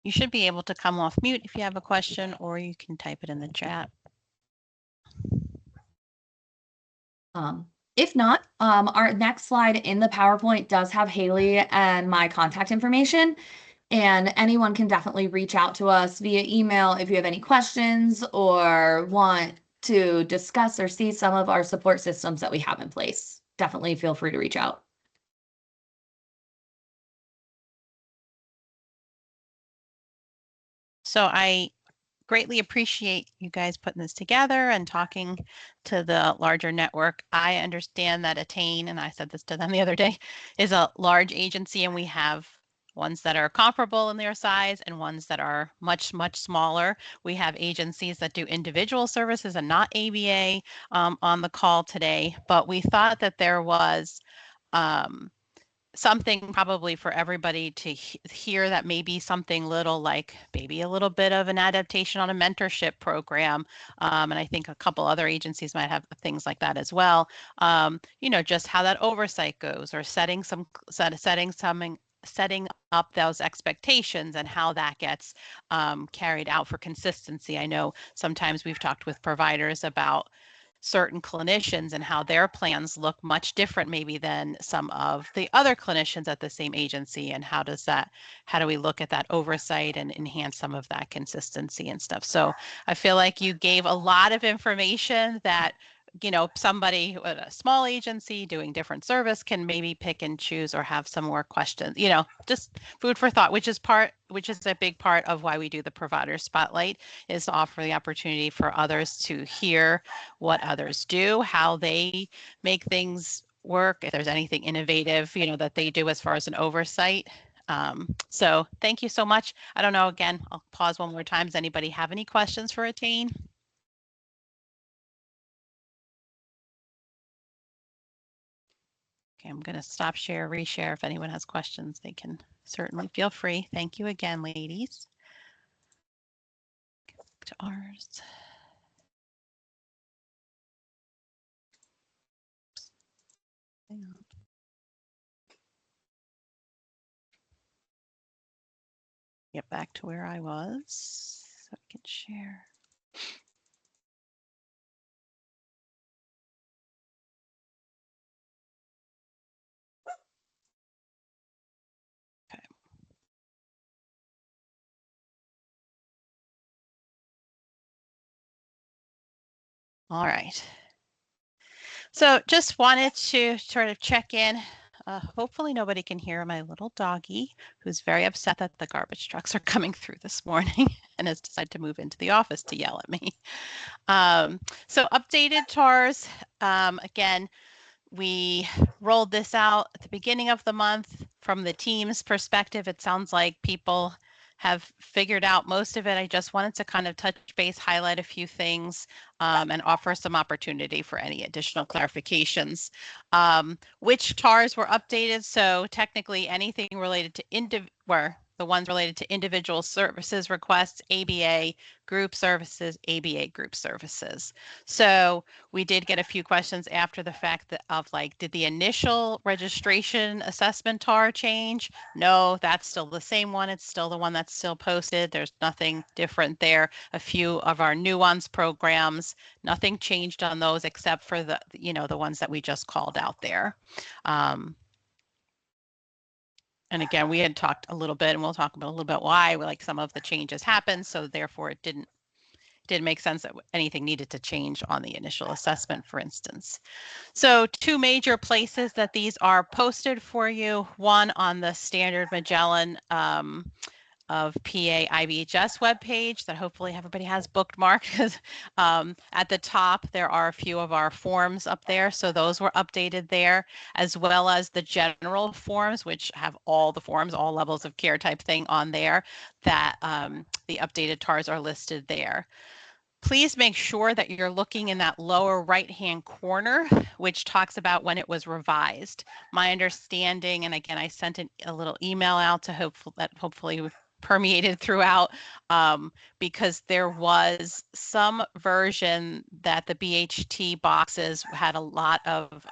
You should be able to come off mute if you have a question, or you can type it in the chat. If not, our next slide in the PowerPoint does have Haley and my contact information, and anyone can definitely reach out to us via email if you have any questions or want to discuss or see some of our support systems that we have in place. Definitely feel free to reach out. So I greatly appreciate you guys putting this together and talking to the larger network. I understand that Attain, and I said this to them the other day, is a large agency, and we have ones that are comparable in their size and ones that are much, much smaller. We have agencies that do individual services and not ABA on the call today, but we thought that there was something probably for everybody to hear, that maybe something little, like maybe a little bit of an adaptation on a mentorship program. And I think a couple other agencies might have things like that as well. Just how that oversight goes, or setting up those expectations and how that gets carried out for consistency. I know sometimes we've talked with providers about certain clinicians and how their plans look much different maybe than some of the other clinicians at the same agency, and how do we look at that oversight and enhance some of that consistency and stuff. So I feel like you gave a lot of information that somebody with a small agency doing different service can maybe pick and choose or have some more questions, just food for thought, which is a big part of why we do the provider spotlight, is to offer the opportunity for others to hear what others do, how they make things work, if there's anything innovative, that they do as far as an oversight. So thank you so much. I don't know, again, I'll pause one more time. Does anybody have any questions for Attain? Okay, I'm going to stop share, reshare. If anyone has questions, they can certainly feel free. Thank you again, ladies. Back to ours. Hang on. Get back to where I was so I can share. All right. So just wanted to sort of check in. Hopefully nobody can hear my little doggy, who's very upset that the garbage trucks are coming through this morning and has decided to move into the office to yell at me. So updated TARS, again, we rolled this out at the beginning of the month. From the team's perspective, it sounds like people have figured out most of it. I just wanted to kind of touch base, highlight a few things, and offer some opportunity for any additional clarifications. Which TARs were updated? So technically anything related to the ones related to individual services requests, ABA group services, ABA group services. So we did get a few questions after the fact of like, did the initial registration assessment TAR change? No, that's still the same one. It's still the one that's still posted. There's nothing different there. A few of our nuance programs, nothing changed on those except for the, the ones that we just called out there. And again, we had talked a little bit, and we'll talk about a little bit why like some of the changes happened. So therefore it didn't make sense that anything needed to change on the initial assessment, for instance. So two major places that these are posted for you, one on the standard Magellan of PA IBHS webpage that hopefully everybody has bookmarked, because at the top there are a few of our forms up there. So those were updated there, as well as the general forms, which have all the forms, all levels of care type thing on there, that the updated TARs are listed there. Please make sure that you're looking in that lower right-hand corner, which talks about when it was revised. My understanding, and again, I sent a little email out to hopefully permeated throughout, because there was some version that the BHT boxes had a lot of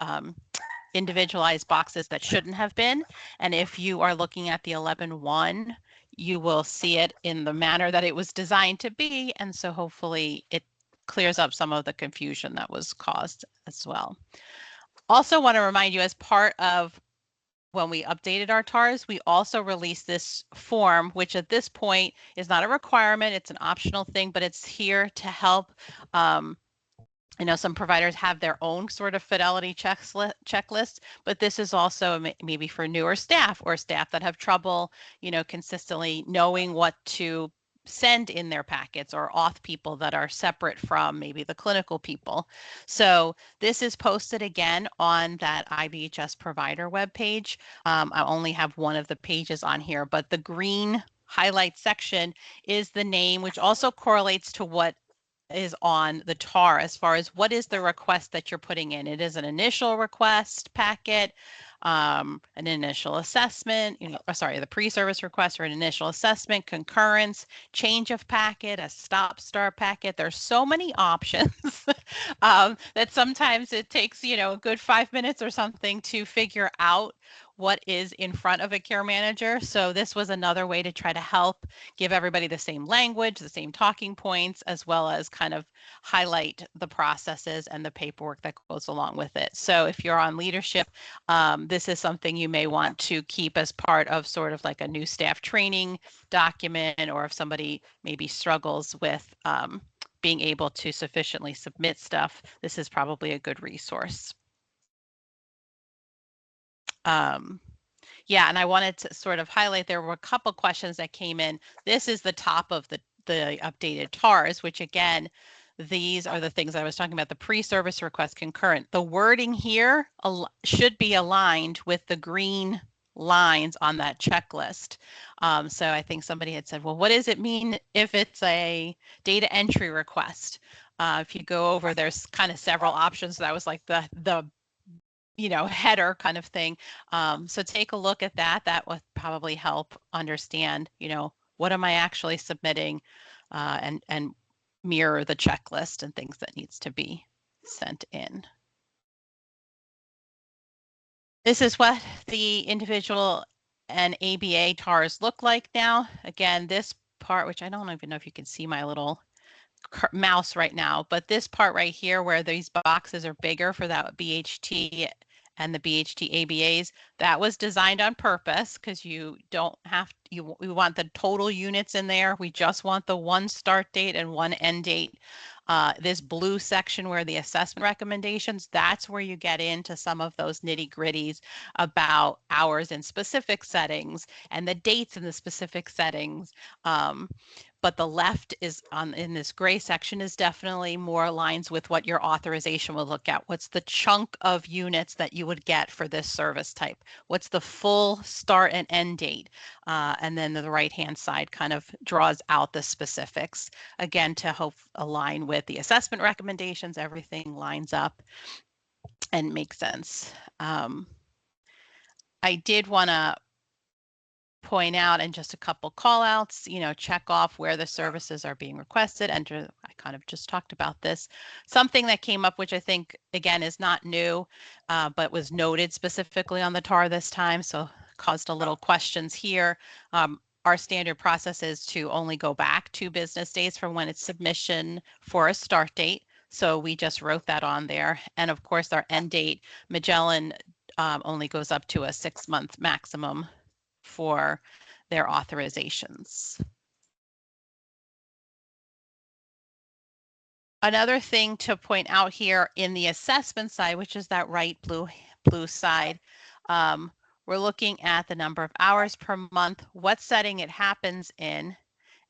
individualized boxes that shouldn't have been. And if you are looking at the 11.1, you will see it in the manner that it was designed to be. And so hopefully it clears up some of the confusion that was caused as well. Also want to remind you, as part of when we updated our TARs, we also released this form, which at this point is not a requirement. It's an optional thing, but it's here to help. I know some providers have their own sort of fidelity checklist, but this is also maybe for newer staff or staff that have trouble, consistently knowing what to send in their packets, or auth people that are separate from maybe the clinical people. So this is posted again on that IBHS provider webpage. I only have one of the pages on here, but the green highlight section is the name, which also correlates to what is on the TAR as far as what is the request that you're putting in. It is an initial request packet, an initial assessment, the pre-service request or an initial assessment, concurrence, change of packet, a stop-start packet. There's so many options that sometimes it takes, a good 5 minutes or something to figure out what is in front of a care manager. So this was another way to try to help give everybody the same language, the same talking points, as well as kind of highlight the processes and the paperwork that goes along with it. So if you're on leadership, this is something you may want to keep as part of sort of like a new staff training document, or if somebody maybe struggles with being able to sufficiently submit stuff, this is probably a good resource. Yeah, and I wanted to sort of highlight, there were a couple questions that came in. This is the top of the updated TARs, which again, these are the things I was talking about, the pre-service request concurrent. The wording here should be aligned with the green lines on that checklist. So I think somebody had said, well, what does it mean if it's a data entry request? If you go over, there's kind of several options. That was like the header kind of thing. So take a look at that. That would probably help understand, what am I actually submitting, and mirror the checklist and things that needs to be sent in. This is what the individual and ABA TARs look like now. Again, this part, which I don't even know if you can see my little mouse right now, but this part right here where these boxes are bigger for that BHT and the BHT ABAs, that was designed on purpose, because you don't have we want the total units in there. We just want the one start date and one end date. This blue section where the assessment recommendations, that's where you get into some of those nitty gritties about hours in specific settings and the dates in the specific settings. but the left is in this gray section is definitely more aligns with what your authorization will look at. What's the chunk of units that you would get for this service type? What's the full start and end date? And then the right-hand side kind of draws out the specifics. Again, to help align with the assessment recommendations, everything lines up and makes sense. I did want to point out, and just a couple call outs, check off where the services are being requested. Enter, I kind of just talked about this. Something that came up, which I think, again, is not new, but was noted specifically on the TAR this time, so caused a little questions here. Our standard process is to only go back 2 business days from when it's submission for a start date. So we just wrote that on there. And of course, our end date, Magellan only goes up to a 6-month maximum for their authorizations. Another thing to point out here in the assessment side, which is that right blue side, we're looking at the number of hours per month, what setting it happens in,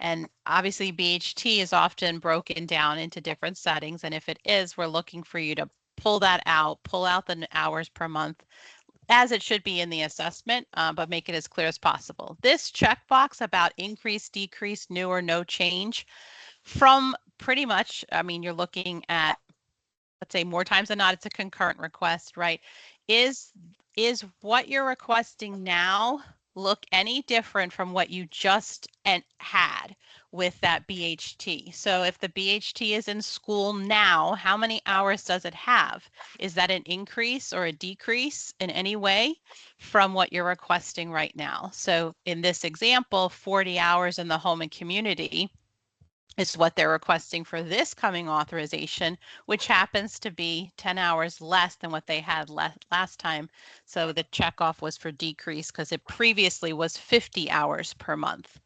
and obviously BHT is often broken down into different settings, and if it is, we're looking for you to pull that out, pull out the hours per month, as it should be in the assessment, but make it as clear as possible. This checkbox about increase, decrease, new or no change, from pretty much, I mean, you're looking at, let's say more times than not, it's a concurrent request, right? Is what you're requesting now look any different from what you just had with that BHT? So if the BHT is in school now, how many hours does it have? Is that an increase or a decrease in any way from what you're requesting right now? So in this example, 40 hours in the home and community is what they're requesting for this coming authorization, which happens to be 10 hours less than what they had last time. So the checkoff was for decrease because it previously was 50 hours per month.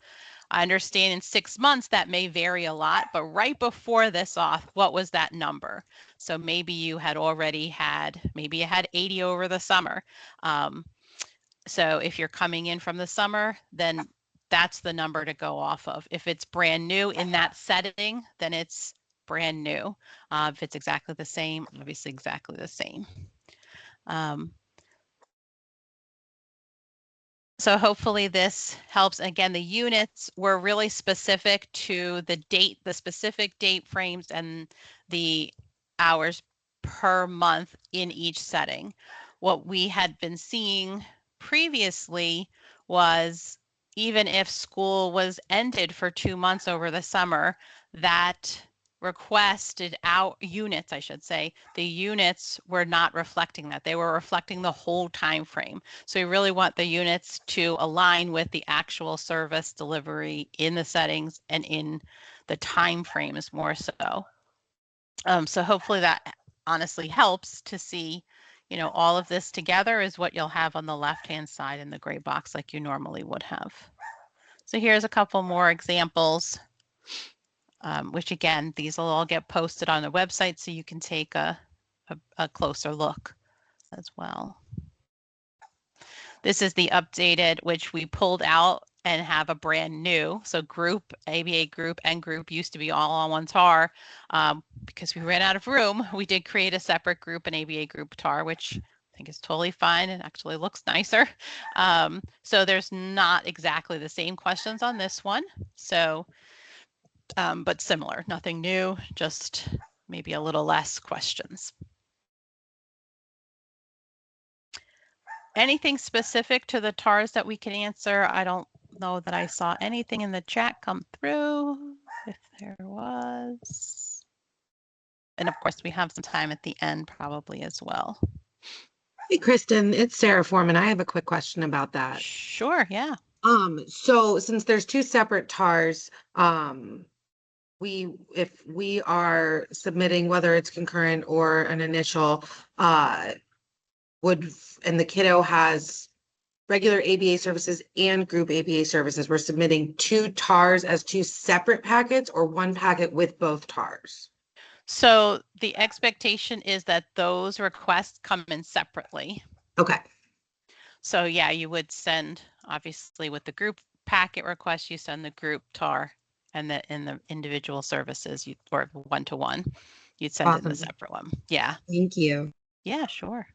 I understand in 6 months that may vary a lot, but right before this auth, what was that number? So maybe you had already had, maybe you had 80 over the summer. So if you're coming in from the summer, then that's the number to go off of. If it's brand new in that setting, then it's brand new. If it's exactly the same, obviously exactly the same. So hopefully this helps. Again, the units were really specific to the date, the specific date frames and the hours per month in each setting. What we had been seeing previously was even if school was ended for 2 months over the summer, that requested out units, I should say, the units were not reflecting that. They were reflecting the whole time frame. So we really want the units to align with the actual service delivery in the settings and in the time frames more so. So hopefully that honestly helps to see, all of this together is what you'll have on the left-hand side in the gray box like you normally would have. So here's a couple more examples, which again, these will all get posted on the website so you can take a closer look as well. This is the updated, which we pulled out and have a brand new. So group, ABA group and group used to be all on one TAR. Because we ran out of room, we did create a separate group, an ABA group TAR, which I think is totally fine and actually looks nicer. So there's not exactly the same questions on this one. So, but similar, nothing new, just maybe a little less questions. Anything specific to the TARs that we can answer? I don't know that I saw anything in the chat come through. If there was. And of course, we have some time at the end probably as well. Hey, Kristen, it's Sarah Foreman. I have a quick question about that. Sure, yeah. So since there's 2 separate TARs, if we are submitting, whether it's concurrent or an initial, and the kiddo has regular ABA services and group ABA services, we're submitting 2 TARs as 2 separate packets or 1 packet with both TARs? So the expectation is that those requests come in separately. Okay. So yeah, you would send, obviously with the group packet request, you send the group TAR And that in the individual services, or one-to-one, you'd send it in the Awesome. separate one. Yeah. Thank you. Yeah, sure.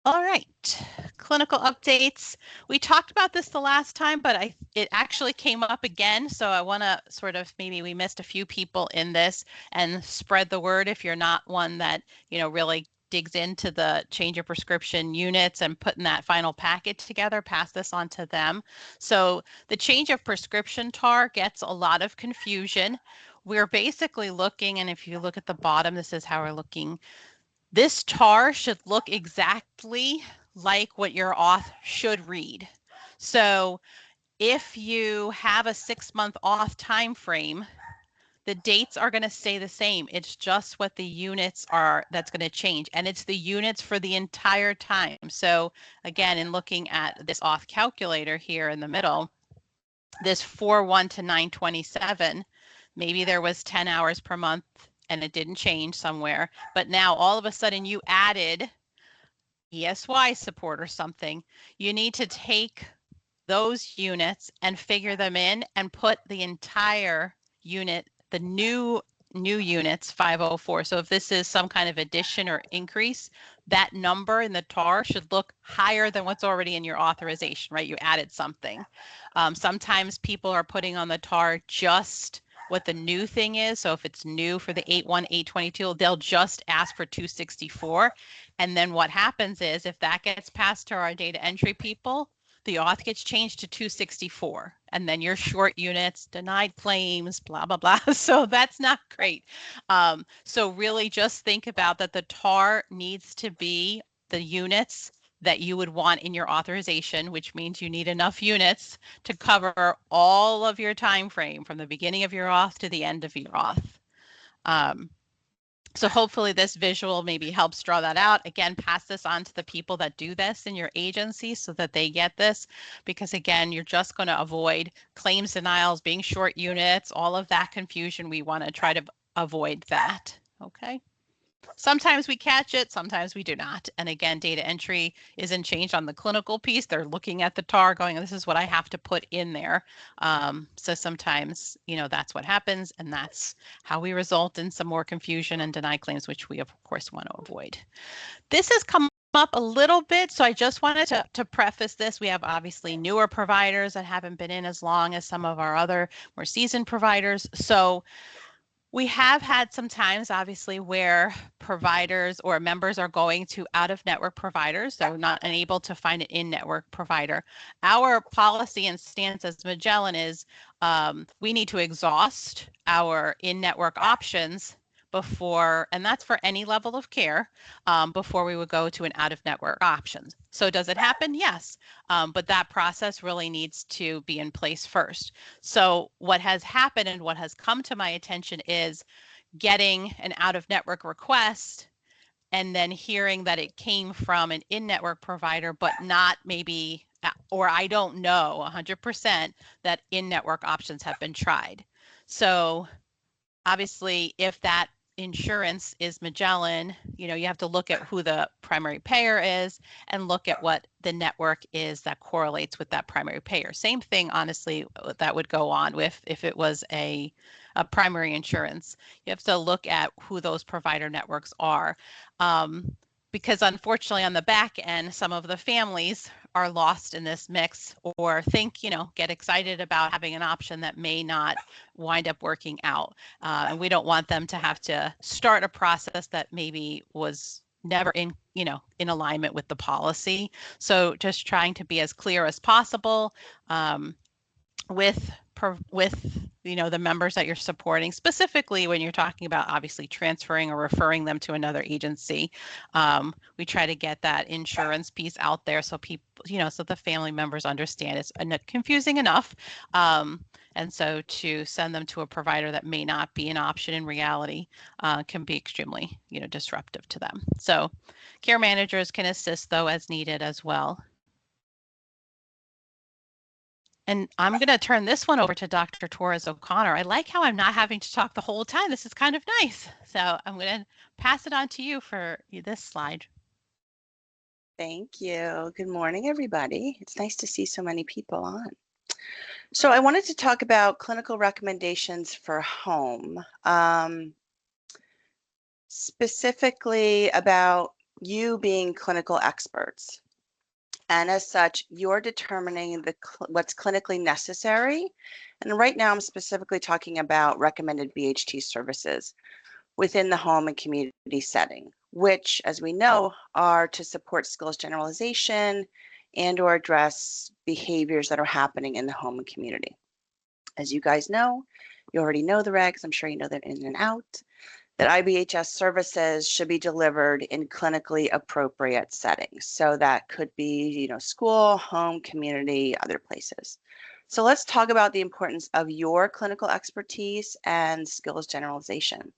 All right, clinical updates. We talked about this the last time, but it actually came up again. So I want to sort of, maybe we missed a few people in this, and spread the word if you're not one that, really digs into the change of prescription units and putting that final package together, pass this on to them. So the change of prescription TAR gets a lot of confusion. We're basically looking, and if you look at the bottom, this is how we're looking. This TAR should look exactly like what your auth should read. So if you have a 6-month auth time frame, the dates are going to stay the same. It's just what the units are that's going to change. And it's the units for the entire time. So again, in looking at this auth calculator here in the middle, this 4/1 to 9/27, maybe there was 10 hours per month and it didn't change somewhere, but now all of a sudden you added ESY support or something. You need to take those units and figure them in and put the entire unit, the new units, 504. So if this is some kind of addition or increase, that number in the TAR should look higher than what's already in your authorization, right? You added something. Sometimes people are putting on the TAR just what the new thing is. So if it's new for the 8/1, 8/22, they'll just ask for 264. And then what happens is, if that gets passed to our data entry people, the auth gets changed to 264, and then your short units, denied claims, blah, blah, blah. So that's not great. So really just think about that the TAR needs to be the units that you would want in your authorization, which means you need enough units to cover all of your time frame from the beginning of your auth to the end of your auth. So hopefully this visual maybe helps draw that out. Again, pass this on to the people that do this in your agency so that they get this, because again, you're just going to avoid claims denials, being short units, all of that confusion. We want to try to avoid that. Okay. Sometimes we catch it, sometimes we do not. And again, data entry isn't changed on the clinical piece. They're looking at the TAR going, this is what I have to put in there. So sometimes, that's what happens. And that's how we result in some more confusion and denied claims, which we of course want to avoid. This has come up a little bit. So I just wanted to preface this. We have obviously newer providers that haven't been in as long as some of our other more seasoned providers. So we have had some times, obviously, where providers or members are going to out-of-network providers, so not unable to find an in-network provider. Our policy and stance as Magellan is we need to exhaust our in-network options before, and that's for any level of care, before we would go to an out-of-network option. So does it happen? Yes, but that process really needs to be in place first. So what has happened and what has come to my attention is getting an out-of-network request and then hearing that it came from an in-network provider, but not maybe, or I don't know 100% that in-network options have been tried. So obviously, if that insurance is Magellan, you have to look at who the primary payer is and look at what the network is that correlates with that primary payer. Same thing, honestly, that would go on with if it was a primary insurance. You have to look at who those provider networks are. Because unfortunately on the back end, some of the families are lost in this mix or think, get excited about having an option that may not wind up working out. And we don't want them to have to start a process that maybe was never in alignment with the policy. So just trying to be as clear as possible with the members that you're supporting, specifically when you're talking about obviously transferring or referring them to another agency. We try to get that insurance piece out there so people, so the family members understand it's confusing enough. And so to send them to a provider that may not be an option in reality can be extremely, disruptive to them. So care managers can assist though as needed as well. And I'm going to turn this one over to Dr. Torres O'Connor. I like how I'm not having to talk the whole time. This is kind of nice. So I'm going to pass it on to you for this slide. Thank you. Good morning, everybody. It's nice to see so many people on. So I wanted to talk about clinical recommendations for home, specifically about you being clinical experts. And as such, you're determining what's clinically necessary. And right now, I'm specifically talking about recommended BHT services within the home and community setting, which, as we know, are to support skills generalization and or address behaviors that are happening in the home and community. As you guys know, you already know the regs, I'm sure you know that in and out, that IBHS services should be delivered in clinically appropriate settings. So that could be, school, home, community, other places. So let's talk about the importance of your clinical expertise and skills generalization.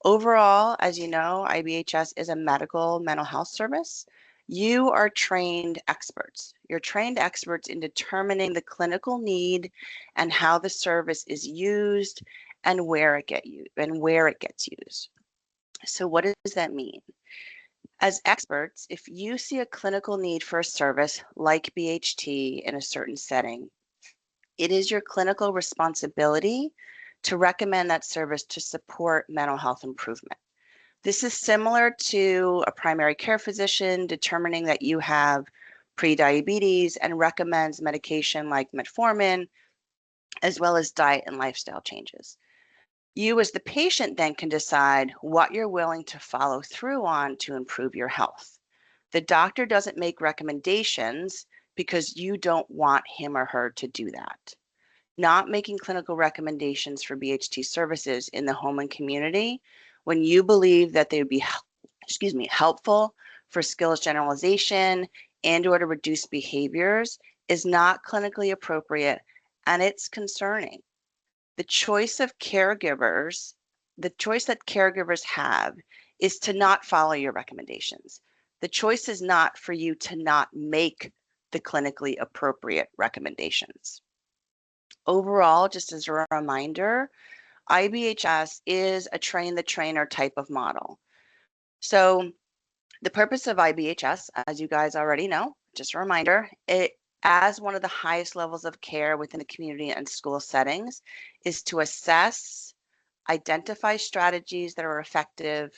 Overall, as you know, IBHS is a medical mental health service. You are trained experts. You're trained experts in determining the clinical need and how the service is used and where it gets used. So what does that mean? As experts, if you see a clinical need for a service like BHT in a certain setting, it is your clinical responsibility to recommend that service to support mental health improvement. This is similar to a primary care physician determining that you have prediabetes and recommends medication like metformin, as well as diet and lifestyle changes. You as the patient then can decide what you're willing to follow through on to improve your health. The doctor doesn't make recommendations because you don't want him or her to do that. Not making clinical recommendations for BHT services in the home and community when you believe that they would be helpful for skills generalization and or to reduce behaviors is not clinically appropriate, and it's concerning. The choice that caregivers have is to not follow your recommendations. The choice is not for you to not make the clinically appropriate recommendations. Overall, just as a reminder, IBHS is a train the trainer type of model. So the purpose of IBHS, as you guys already know, just a reminder, it as one of the highest levels of care within the community and school settings is to assess, identify strategies that are effective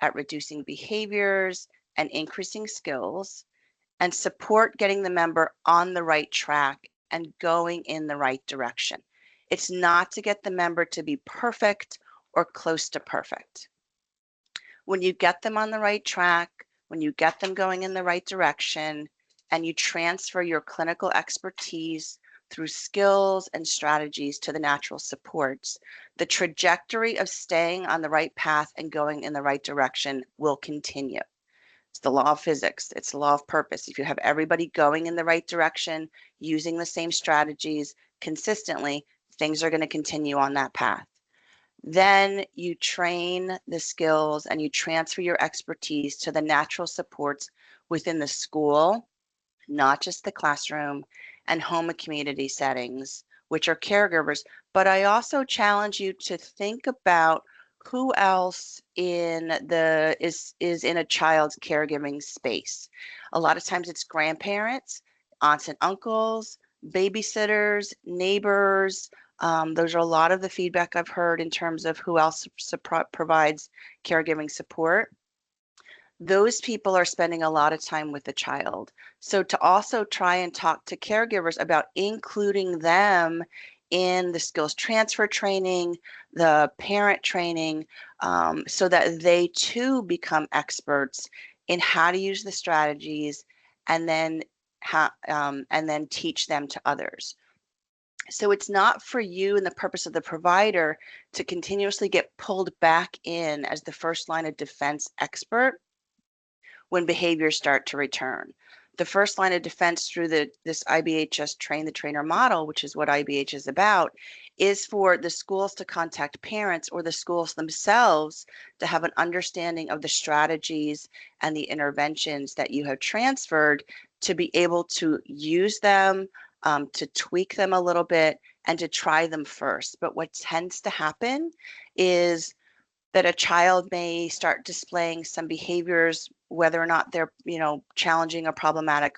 at reducing behaviors and increasing skills, and support getting the member on the right track and going in the right direction. It's not to get the member to be perfect or close to perfect. When you get them on the right track, when you get them going in the right direction, and you transfer your clinical expertise through skills and strategies to the natural supports, the trajectory of staying on the right path and going in the right direction will continue. It's the law of physics. It's the law of purpose. If you have everybody going in the right direction, using the same strategies consistently, things are going to continue on that path. Then you train the skills and you transfer your expertise to the natural supports within the school, not just the classroom, and home and community settings, which are caregivers. But I also challenge you to think about who else is in a child's caregiving space. A lot of times it's grandparents, aunts and uncles, babysitters, neighbors. Those are a lot of the feedback I've heard in terms of who else provides caregiving support. Those people are spending a lot of time with the child. So to also try and talk to caregivers about including them in the skills transfer training, the parent training, so that they too become experts in how to use the strategies and then teach them to others. So it's not for you and the purpose of the provider to continuously get pulled back in as the first line of defense expert when behaviors start to return. The first line of defense through this IBHS train the trainer model, which is what IBH is about, is for the schools to contact parents or the schools themselves to have an understanding of the strategies and the interventions that you have transferred to be able to use them, to tweak them a little bit, and to try them first. But what tends to happen is that a child may start displaying some behaviors, whether or not they're, challenging or problematic,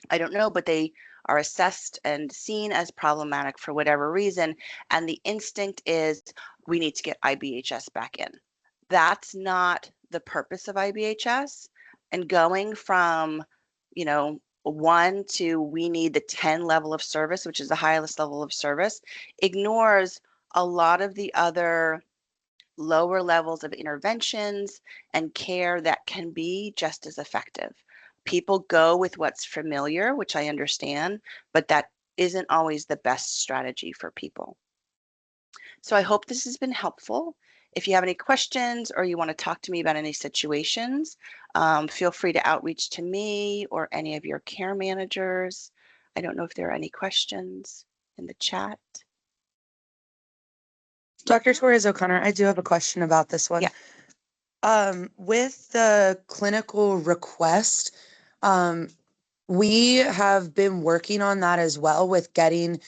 I don't know, but they are assessed and seen as problematic for whatever reason, and the instinct is we need to get IBHS back in. That's not the purpose of IBHS. And going from, 1 to we need the 10 level of service, which is the highest level of service, ignores a lot of the other lower levels of interventions and care that can be just as effective. People go with what's familiar, which I understand, but that isn't always the best strategy for people. So I hope this has been helpful. If you have any questions or you want to talk to me about any situations, feel free to outreach to me or any of your care managers. I don't know if there are any questions in the chat. Dr. Torres O'Connor, I do have a question about this one. Yeah. With the clinical request, we have been working on that as well with getting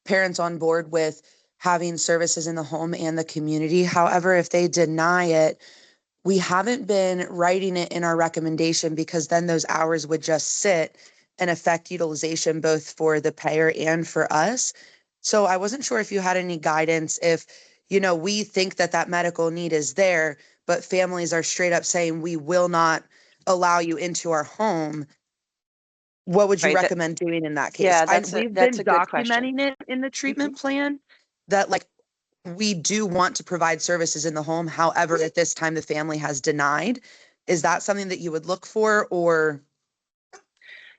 parents on board with having services in the home and the community. However, if they deny it, we haven't been writing it in our recommendation because then those hours would just sit and affect utilization both for the payer and for us. So I wasn't sure if you had any guidance if, we think that medical need is there, but families are straight up saying we will not allow you into our home. What would you recommend doing in that case? Yeah, We've that's been a good question. documenting it in the treatment plan that we do want to provide services in the home. However, at this time, the family has denied. Is that something that you would look for or?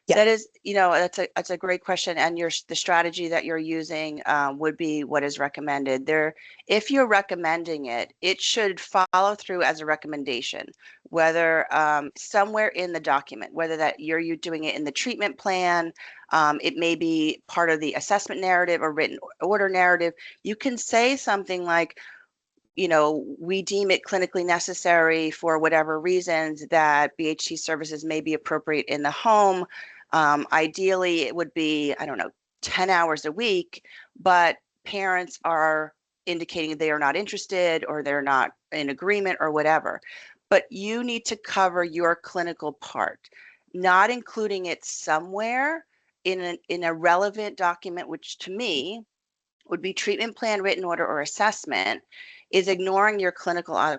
Yeah. That is, that's a great question. And the strategy that you're using would be what is recommended there. If you're recommending it, it should follow through as a recommendation, whether somewhere in the document, whether that you're doing it in the treatment plan, it may be part of the assessment narrative or written order narrative. You can say something like, we deem it clinically necessary for whatever reasons that BHC services may be appropriate in the home. Ideally, it would be, 10 hours a week, but parents are indicating they are not interested or they're not in agreement or whatever. But you need to cover your clinical part, not including it somewhere in a relevant document, which to me would be treatment plan, written order, or assessment, is ignoring your clinical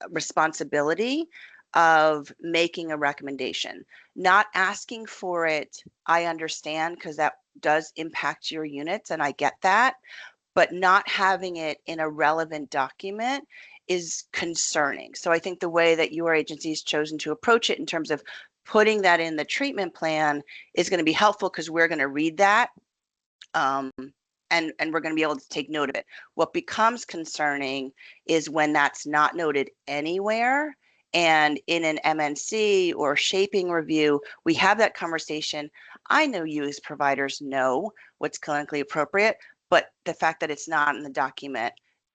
responsibility of making a recommendation. Not asking for it, I understand, because that does impact your units, and I get that, but not having it in a relevant document is concerning. So I think the way that your agency has chosen to approach it in terms of putting that in the treatment plan is going to be helpful because we're going to read that. And we're going to be able to take note of it. What becomes concerning is when that's not noted anywhere. And in an MNC or shaping review, we have that conversation. I know you as providers know what's clinically appropriate, but the fact that it's not in the document,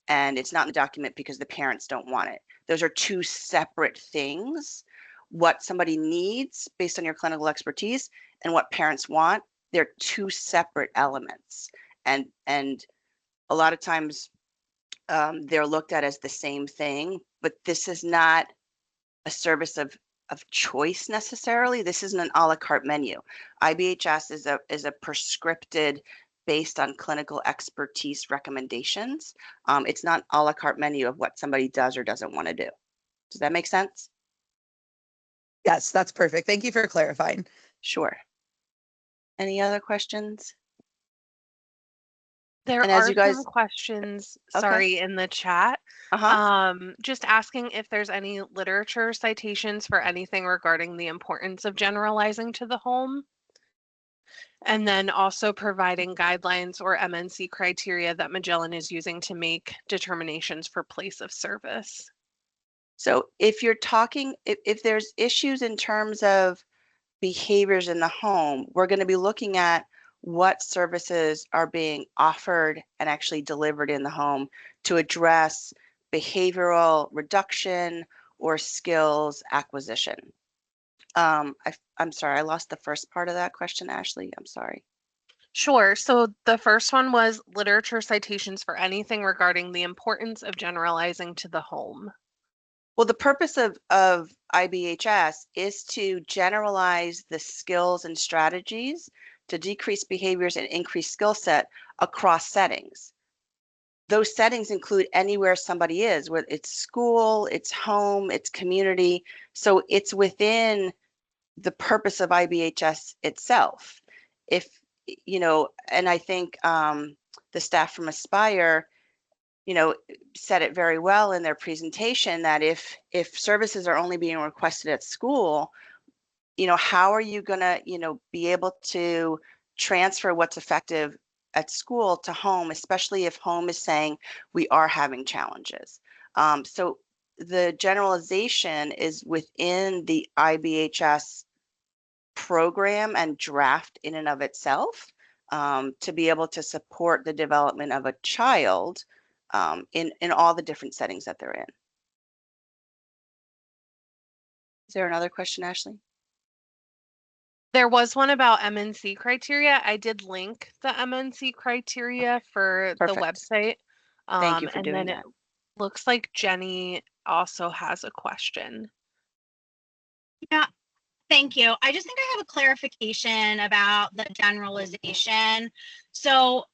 and it's not in the document because the parents don't want it. Those are two separate things. What somebody needs based on your clinical expertise and what parents want, they're two separate elements. And a lot of times they're looked at as the same thing, but this is not a service of choice necessarily. This isn't an a la carte menu. IBHS is a prescripted based on clinical expertise recommendations. It's not a la carte menu of what somebody does or doesn't want to do. Does that make sense? Yes, that's perfect. Thank you for clarifying. Sure. Any other questions? There And as are you guys- some questions, Okay. sorry, in the chat. Just asking if there's any literature citations for anything regarding the importance of generalizing to the home. And then also providing guidelines or MNC criteria that Magellan is using to make determinations for place of service. So if you're talking, if there's issues in terms of behaviors in the home, we're going to be looking at what services are being offered and actually delivered in the home to address behavioral reduction or skills acquisition. I'm sorry, I lost the first part of that question, Ashley. I'm sorry. Sure. So the first one was literature citations for anything regarding the importance of generalizing to the home. Well, the purpose of IBHS is to generalize the skills and strategies to decrease behaviors and increase skill set across settings. Those settings include anywhere somebody is, whether it's school, it's home, it's community. So it's within the purpose of IBHS itself. If, you know, and I think the staff from Aspire, you know, said it very well in their presentation that if services are only being requested at school, you know, how are you going to, you know, be able to transfer what's effective at school to home, especially if home is saying we are having challenges. So the generalization is within the IBHS program and draft in and of itself, to be able to support the development of a child in all the different settings that they're in. Is there another question, Ashley? There was one about MNC criteria. I did link the MNC criteria for Perfect. the website. Thank you for and doing then that. It looks like Jenny also has a question. Yeah, thank you. I just think I have a clarification about the generalization. So,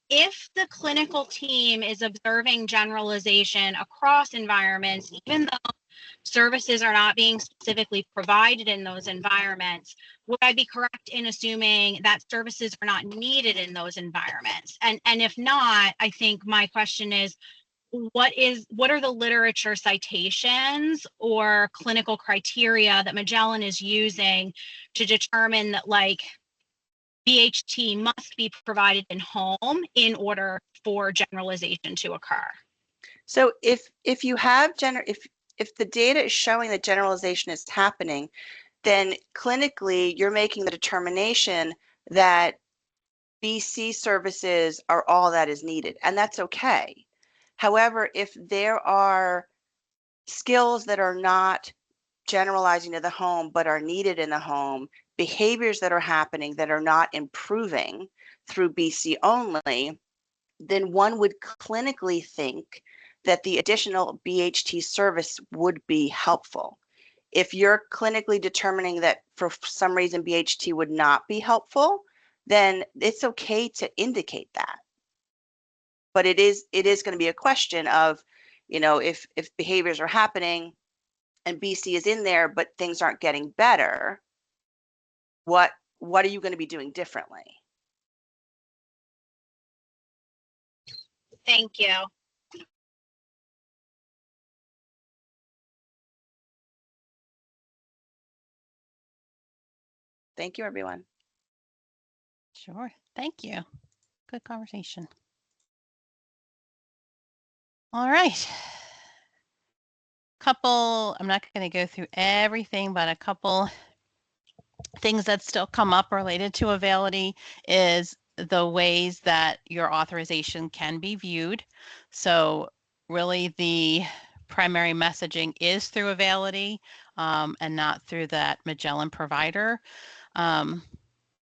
if the clinical team is observing generalization across environments, even though services are not being specifically provided in those environments, would I be correct in assuming that services are not needed in those environments? And if not, I think my question is, what are the literature citations or clinical criteria that Magellan is using to determine that, like, BHT must be provided in home in order for generalization to occur? So if you have if the data is showing that generalization is happening, then clinically you're making the determination that BC services are all that is needed, and that's okay. However, if there are skills that are not generalizing to the home but are needed in the home, behaviors that are happening that are not improving through BC only, then one would clinically think that the additional BHT service would be helpful. If you're clinically determining that for some reason BHT would not be helpful, then it's okay to indicate that. But it is going to be a question of, you know, if behaviors are happening and BC is in there, but things aren't getting better, what are you going to be doing differently? Thank you. Thank you, everyone. Sure. Thank you. Good conversation. All right. I'm not going to go through everything, but a couple things that still come up related to Availity is the ways that your authorization can be viewed. So really the primary messaging is through Availity and not through that Magellan provider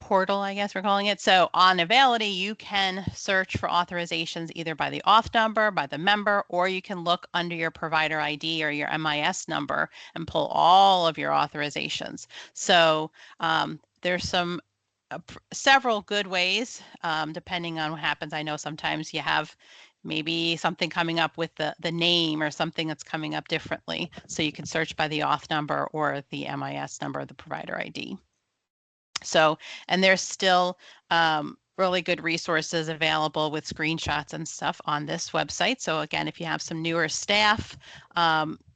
portal, I guess we're calling it. So on Availity, you can search for authorizations either by the auth number, by the member, or you can look under your provider ID or your MIS number and pull all of your authorizations. So there's several good ways, depending on what happens. I know sometimes you have maybe something coming up with the name or something that's coming up differently. So you can search by the auth number or the MIS number, the provider ID. So, and there's still really good resources available with screenshots and stuff on this website. So again, if you have some newer staff,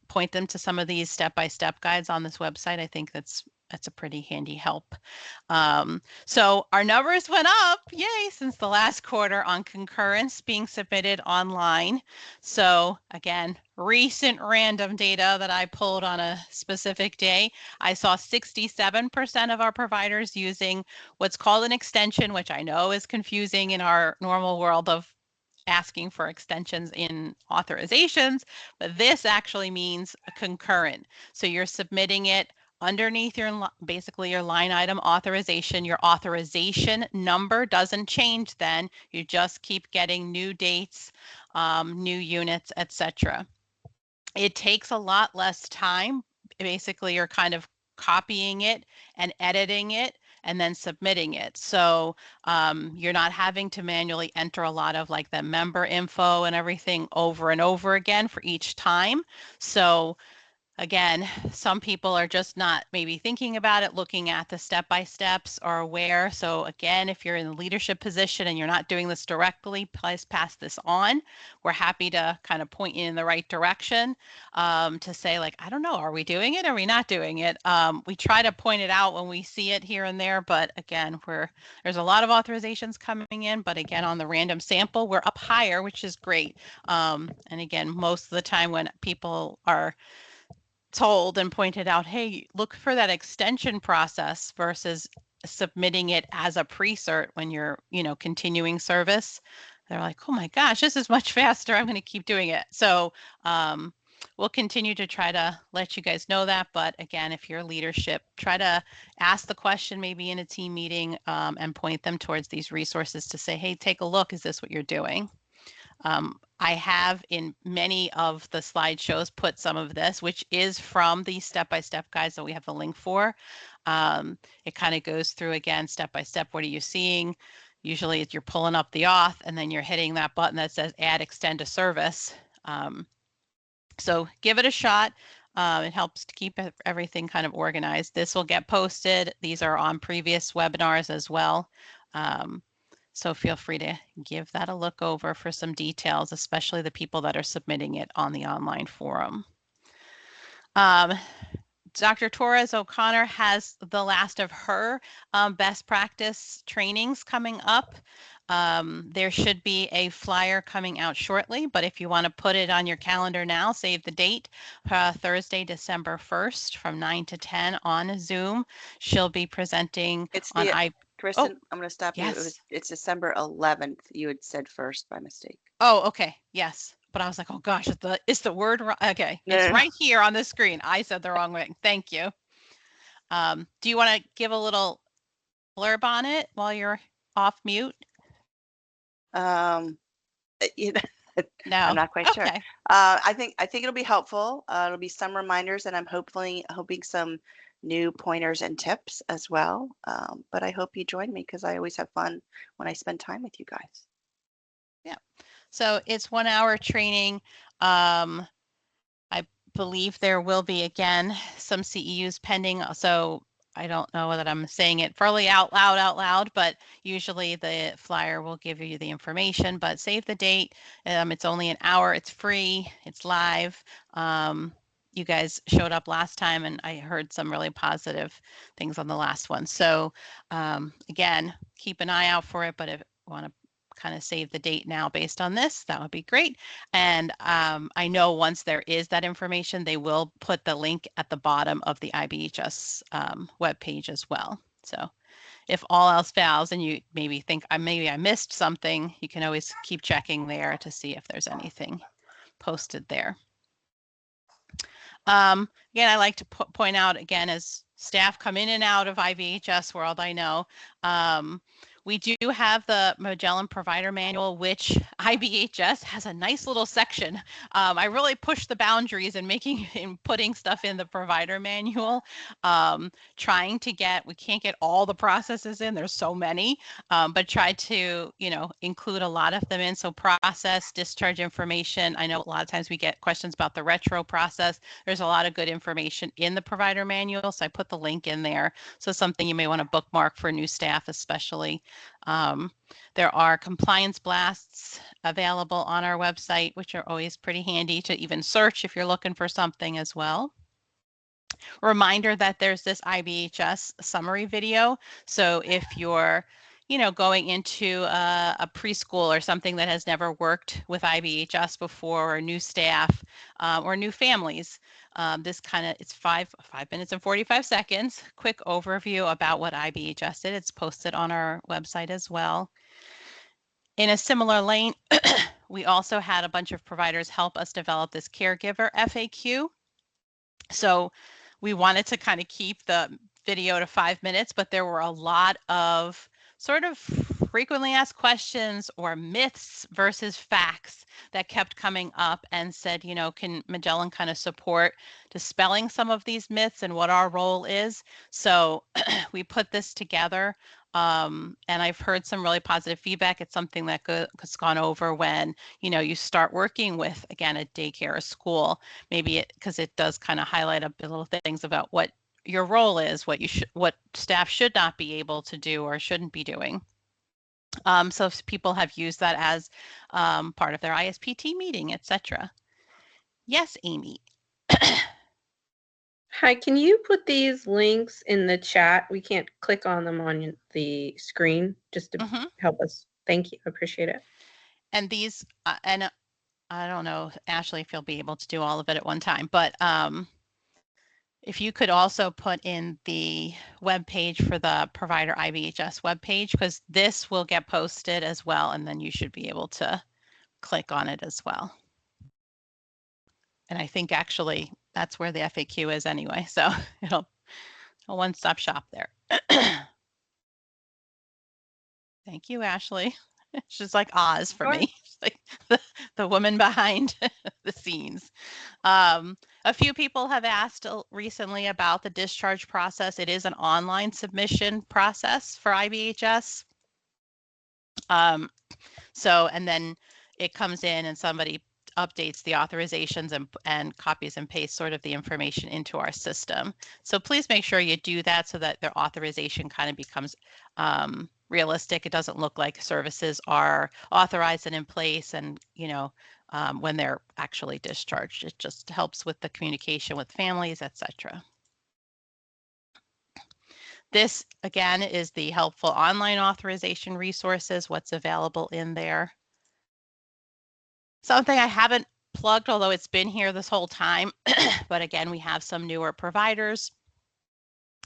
point them to some of these step-by-step guides on this website. I think that's a pretty handy help. So our numbers went up, yay, since the last quarter on concurrence being submitted online. So again, recent random data that I pulled on a specific day, I saw 67% of our providers using what's called an extension, which I know is confusing in our normal world of asking for extensions in authorizations, but this actually means a concurrent. So you're submitting it underneath your basically your line item authorization. Your authorization number doesn't change then. You just keep getting new dates, new units, etc. It takes a lot less time. Basically, you're kind of copying it and editing it and then submitting it. So you're not having to manually enter a lot of like the member info and everything over and over again for each time. So again, some people are just not maybe thinking about it, looking at the step-by-steps or aware. So again, if you're in a leadership position and you're not doing this directly, please pass this on. We're happy to kind of point you in the right direction to say like, I don't know, are we doing it? Are we not doing it? We try to point it out when we see it here and there, but again, there's a lot of authorizations coming in, but again, on the random sample, we're up higher, which is great. And again, most of the time when people are told and pointed out, hey, look for that extension process versus submitting it as a pre-cert when you're, continuing service. They're like, oh my gosh, this is much faster. I'm going to keep doing it. So we'll continue to try to let you guys know that. But again, if you're leadership, try to ask the question maybe in a team meeting and point them towards these resources to say, hey, take a look. Is this what you're doing? I have in many of the slideshows put some of this, which is from the step-by-step guides that we have the link for. It kind of goes through again, step-by-step. What are you seeing? Usually you're pulling up the auth and then you're hitting that button that says add extend to service. So give it a shot. It helps to keep everything kind of organized. This will get posted. These are on previous webinars as well. So feel free to give that a look over for some details, especially the people that are submitting it on the online forum. Dr. Torres O'Connor has the last of her best practice trainings coming up. There should be a flyer coming out shortly, but if you want to put it on your calendar now, save the date, Thursday, December 1st from 9 to 10 on Zoom. She'll be presenting Kristen, I'm going to stop yes. you. It's December 11th. You had said first by mistake. Oh, okay. Yes. But I was like, oh gosh, is the word wrong? Okay. It's right here on the screen. I said the wrong way. Thank you. Do you want to give a little blurb on it while you're off mute? No, I'm not quite sure. Okay. I think it'll be helpful. It'll be some reminders, and I'm hoping some new pointers and tips as well. But I hope you join me because I always have fun when I spend time with you guys. Yeah. So it's 1 hour training. I believe there will be again some CEUs pending. So I don't know that I'm saying it fairly out loud, but usually the flyer will give you the information, but save the date. It's only an hour. It's free. It's live. You guys showed up last time and I heard some really positive things on the last one. So again, keep an eye out for it, but if you want to kind of save the date now based on this, that would be great. And I know once there is that information, they will put the link at the bottom of the IBHS webpage as well. So if all else fails and you maybe think maybe I missed something, you can always keep checking there to see if there's anything posted there. Again, I like to point out again, as staff come in and out of IBHS world, I know, we do have the Magellan Provider Manual, which IBHS has a nice little section. I really push the boundaries in putting stuff in the Provider Manual, trying to we can't get all the processes in, there's so many, but try to, include a lot of them in. So process, discharge information. I know a lot of times we get questions about the retro process. There's a lot of good information in the Provider Manual, so I put the link in there. So something you may want to bookmark for new staff, especially. There are compliance blasts available on our website, which are always pretty handy to even search if you're looking for something as well. Reminder that there's this IBHS summary video. So if you're, going into a preschool or something that has never worked with IBHS before, or new staff or new families, this it's 5 minutes and 45 seconds, quick overview about what IBHS did. It's posted on our website as well. In a similar lane, we also had a bunch of providers help us develop this caregiver FAQ. So we wanted to kind of keep the video to 5 minutes, but there were a lot of sort of frequently asked questions or myths versus facts that kept coming up, and said, you know, can Magellan kind of support dispelling some of these myths and what our role is? So we put this together. And I've heard some really positive feedback. It's something that has gone over when, you know, you start working with, again, a daycare or school, maybe because it does kind of highlight a little things about what your role is, what staff should not be able to do or shouldn't be doing. So if people have used that as part of their ISPT meeting, etc. Yes, Amy. Hi, can you put these links in the chat? We can't click on them on the screen just to help us. Thank you. I appreciate it. And these, and I don't know, Ashley, if you'll be able to do all of it at one time, but if you could also put in the web page for the provider IBHS web page, because this will get posted as well, and then you should be able to click on it as well. And I think actually that's where the FAQ is anyway, so it'll a one-stop shop there. Thank you, Ashley. She's like Oz for me. She's like the woman behind the scenes. A few people have asked recently about the discharge process. It is an online submission process for IBHS. So, and then it comes in and somebody updates the authorizations and copies and pastes sort of the information into our system. So please make sure you do that so that their authorization kind of becomes realistic. It doesn't look like services are authorized and in place, and you know, when they're actually discharged. It just helps with the communication with families, etc. This again is the helpful online authorization resources, what's available in there. Something I haven't plugged, although it's been here this whole time, but again, we have some newer providers.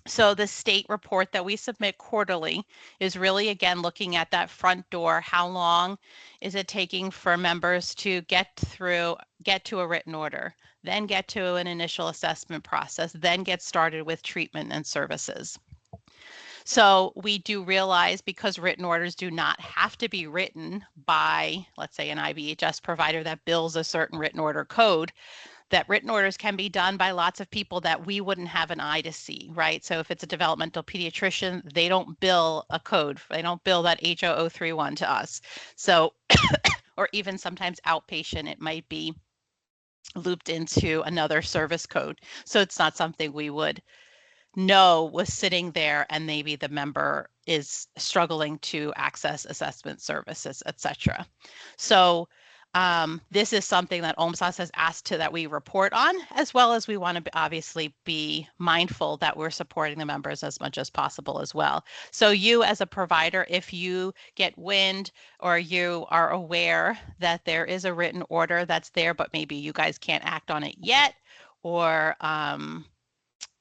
So the state report that we submit quarterly is really, again, looking at that front door. How long is it taking for members to get to a written order, then get to an initial assessment process, then get started with treatment and services. So we do realize, because written orders do not have to be written by, let's say, an IBHS provider that bills a certain written order code, that written orders can be done by lots of people that we wouldn't have an eye to see, right? So if it's a developmental pediatrician, they don't bill a code. They don't bill that H0031 to us. So, or even sometimes outpatient, it might be looped into another service code. So it's not something we would know was sitting there, and maybe the member is struggling to access assessment services, etc. So this is something that OMSAS has asked that we report on, as well as we want to obviously be mindful that we're supporting the members as much as possible as well. So you as a provider, if you get wind or you are aware that there is a written order that's there, but maybe you guys can't act on it yet, or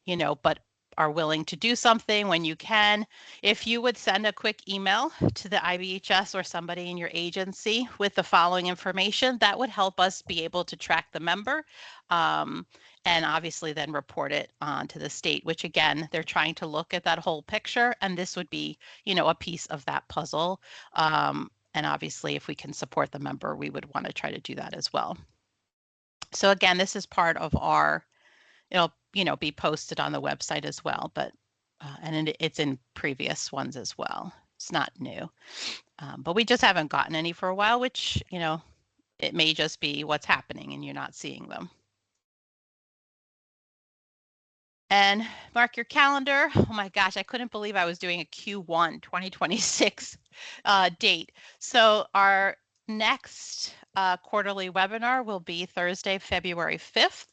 you know, but are willing to do something when you can, if you would send a quick email to the IBHS or somebody in your agency with the following information, that would help us be able to track the member, and obviously then report it on to the state, which again, they're trying to look at that whole picture, and this would be, you know, a piece of that puzzle. And obviously, if we can support the member, we would want to try to do that as well. So again, this is part of our, it'll, you know, be posted on the website as well, but and it's in previous ones as well. It's not new, but we just haven't gotten any for a while, which, you know, it may just be what's happening and you're not seeing them. And mark your calendar. Oh my gosh, I couldn't believe I was doing a Q1 2026 date. So our next quarterly webinar will be Thursday, February 5th.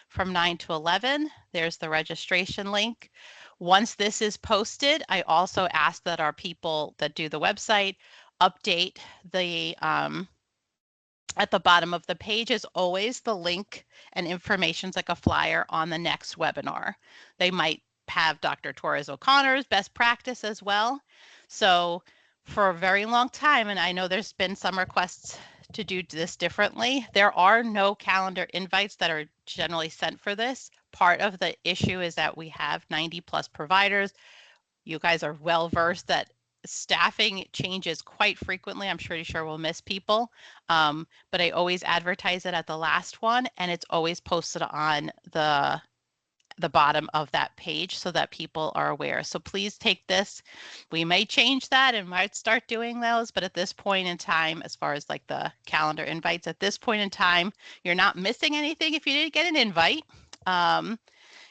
From 9 to 11. There's the registration link. Once this is posted, I also ask that our people that do the website update the, at the bottom of the page is always the link and information's like a flyer on the next webinar. They might have Dr. Torres O'Connor's best practice as well. So for a very long time, and I know there's been some requests to do this differently, there are no calendar invites that are generally sent for this. Part of the issue is that we have 90+ providers. You guys are well versed that staffing changes quite frequently. I'm pretty sure we'll miss people, but I always advertise it at the last one, and it's always posted on the bottom of that page so that people are aware. So please take this. We may change that and might start doing those, but at this point in time, as far as like the calendar invites, at this point in time, you're not missing anything if you didn't get an invite.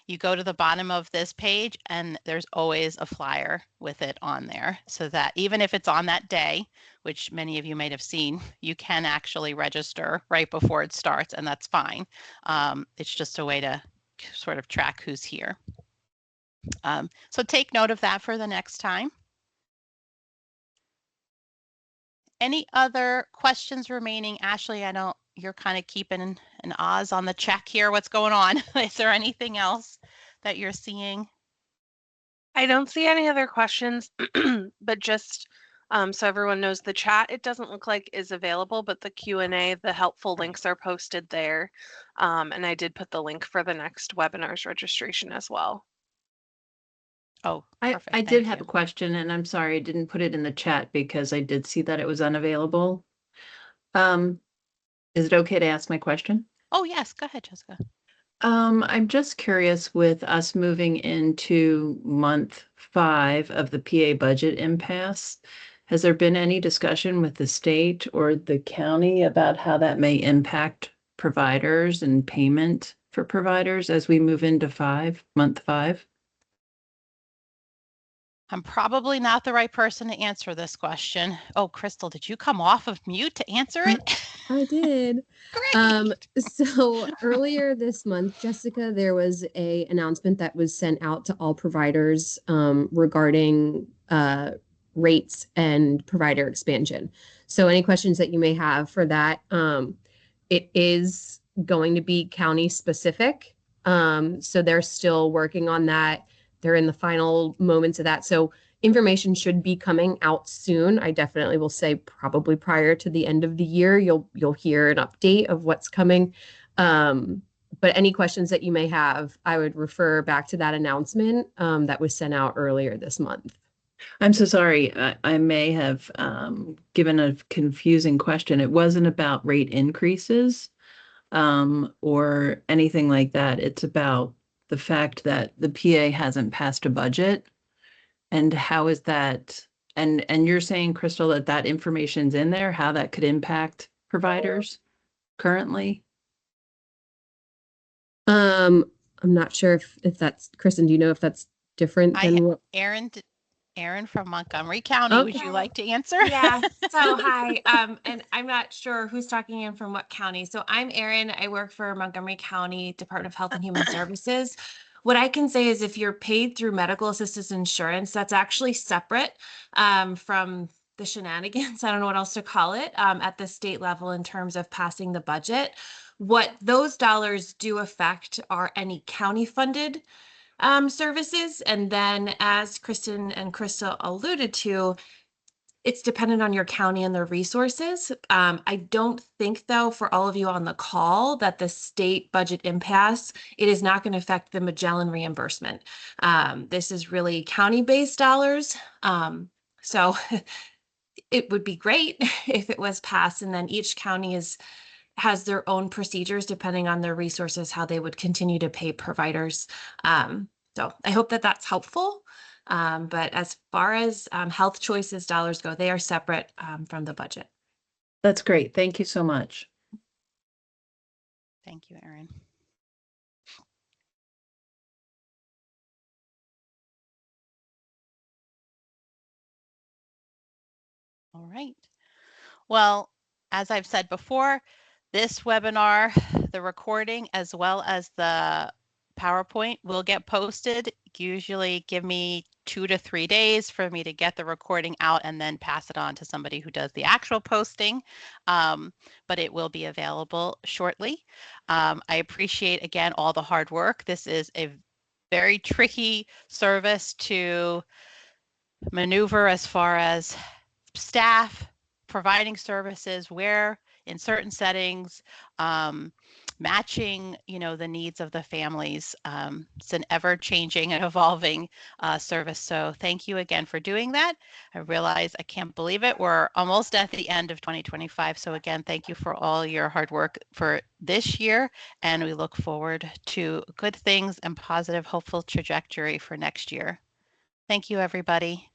You go to the bottom of this page and there's always a flyer with it on there, so that even if it's on that day, which many of you might have seen, you can actually register right before it starts, and that's fine. It's just a way to sort of track who's here. So take note of that for the next time. Any other questions remaining? Ashley, I know you're kind of keeping an Oz on the check here. What's going on? Is there anything else that you're seeing? I don't see any other questions, but just so everyone knows, the chat, it doesn't look like is available, but the Q&A, the helpful links are posted there. And I did put the link for the next webinar's registration as well. Oh, perfect. I did have a question, and I'm sorry I didn't put it in the chat because I did see that it was unavailable. Is it okay to ask my question? Oh, yes. Go ahead, Jessica. I'm just curious, with us moving into month 5 of the PA budget impasse, has there been any discussion with the state or the county about how that may impact providers and payment for providers as we move into month 5? I'm probably not the right person to answer this question. Oh, Crystal, did you come off of mute to answer it? I did. Great. So earlier this month, Jessica, there was an announcement that was sent out to all providers regarding rates and provider expansion. So any questions that you may have for that, it is going to be county specific. So they're still working on that. They're in the final moments of that. So information should be coming out soon. I definitely will say probably prior to the end of the year, you'll hear an update of what's coming. But any questions that you may have, I would refer back to that announcement that was sent out earlier this month. I'm so sorry. I may have given a confusing question. It wasn't about rate increases or anything like that. It's about the fact that the PA hasn't passed a budget. And how is that? And you're saying, Crystal, that information's in there, how that could impact providers currently? I'm not sure if that's, Kristen, do you know if that's different than what? Erin from Montgomery County, okay. Would you like to answer? Yeah. So hi, and I'm not sure who's talking in from what county. So I'm Erin. I work for Montgomery County Department of Health and Human Services. What I can say is if you're paid through medical assistance insurance, that's actually separate from the shenanigans, I don't know what else to call it, at the state level in terms of passing the budget. What those dollars do affect are any county funded services. And then as Kristen and Crystal alluded to, it's dependent on your county and their resources. I don't think, though, for all of you on the call, that the state budget impasse, it is not going to affect the Magellan reimbursement. This is really county-based dollars. So it would be great if it was passed, and then each county has their own procedures depending on their resources, how they would continue to pay providers. So I hope that that's helpful. But as far as health choices dollars go, they are separate from the budget. That's great. Thank you so much. Thank you, Erin. All right. Well, as I've said before, this webinar, the recording, as well as the PowerPoint will get posted. Usually give me 2 to 3 days for me to get the recording out and then pass it on to somebody who does the actual posting. But it will be available shortly. I appreciate, again, all the hard work. This is a very tricky service to maneuver as far as staff providing services where in certain settings matching, the needs of the families. It's an ever-changing and evolving service. So thank you again for doing that. I realize I can't believe it. We're almost at the end of 2025. So again, thank you for all your hard work for this year. And we look forward to good things and positive, hopeful trajectory for next year. Thank you, everybody.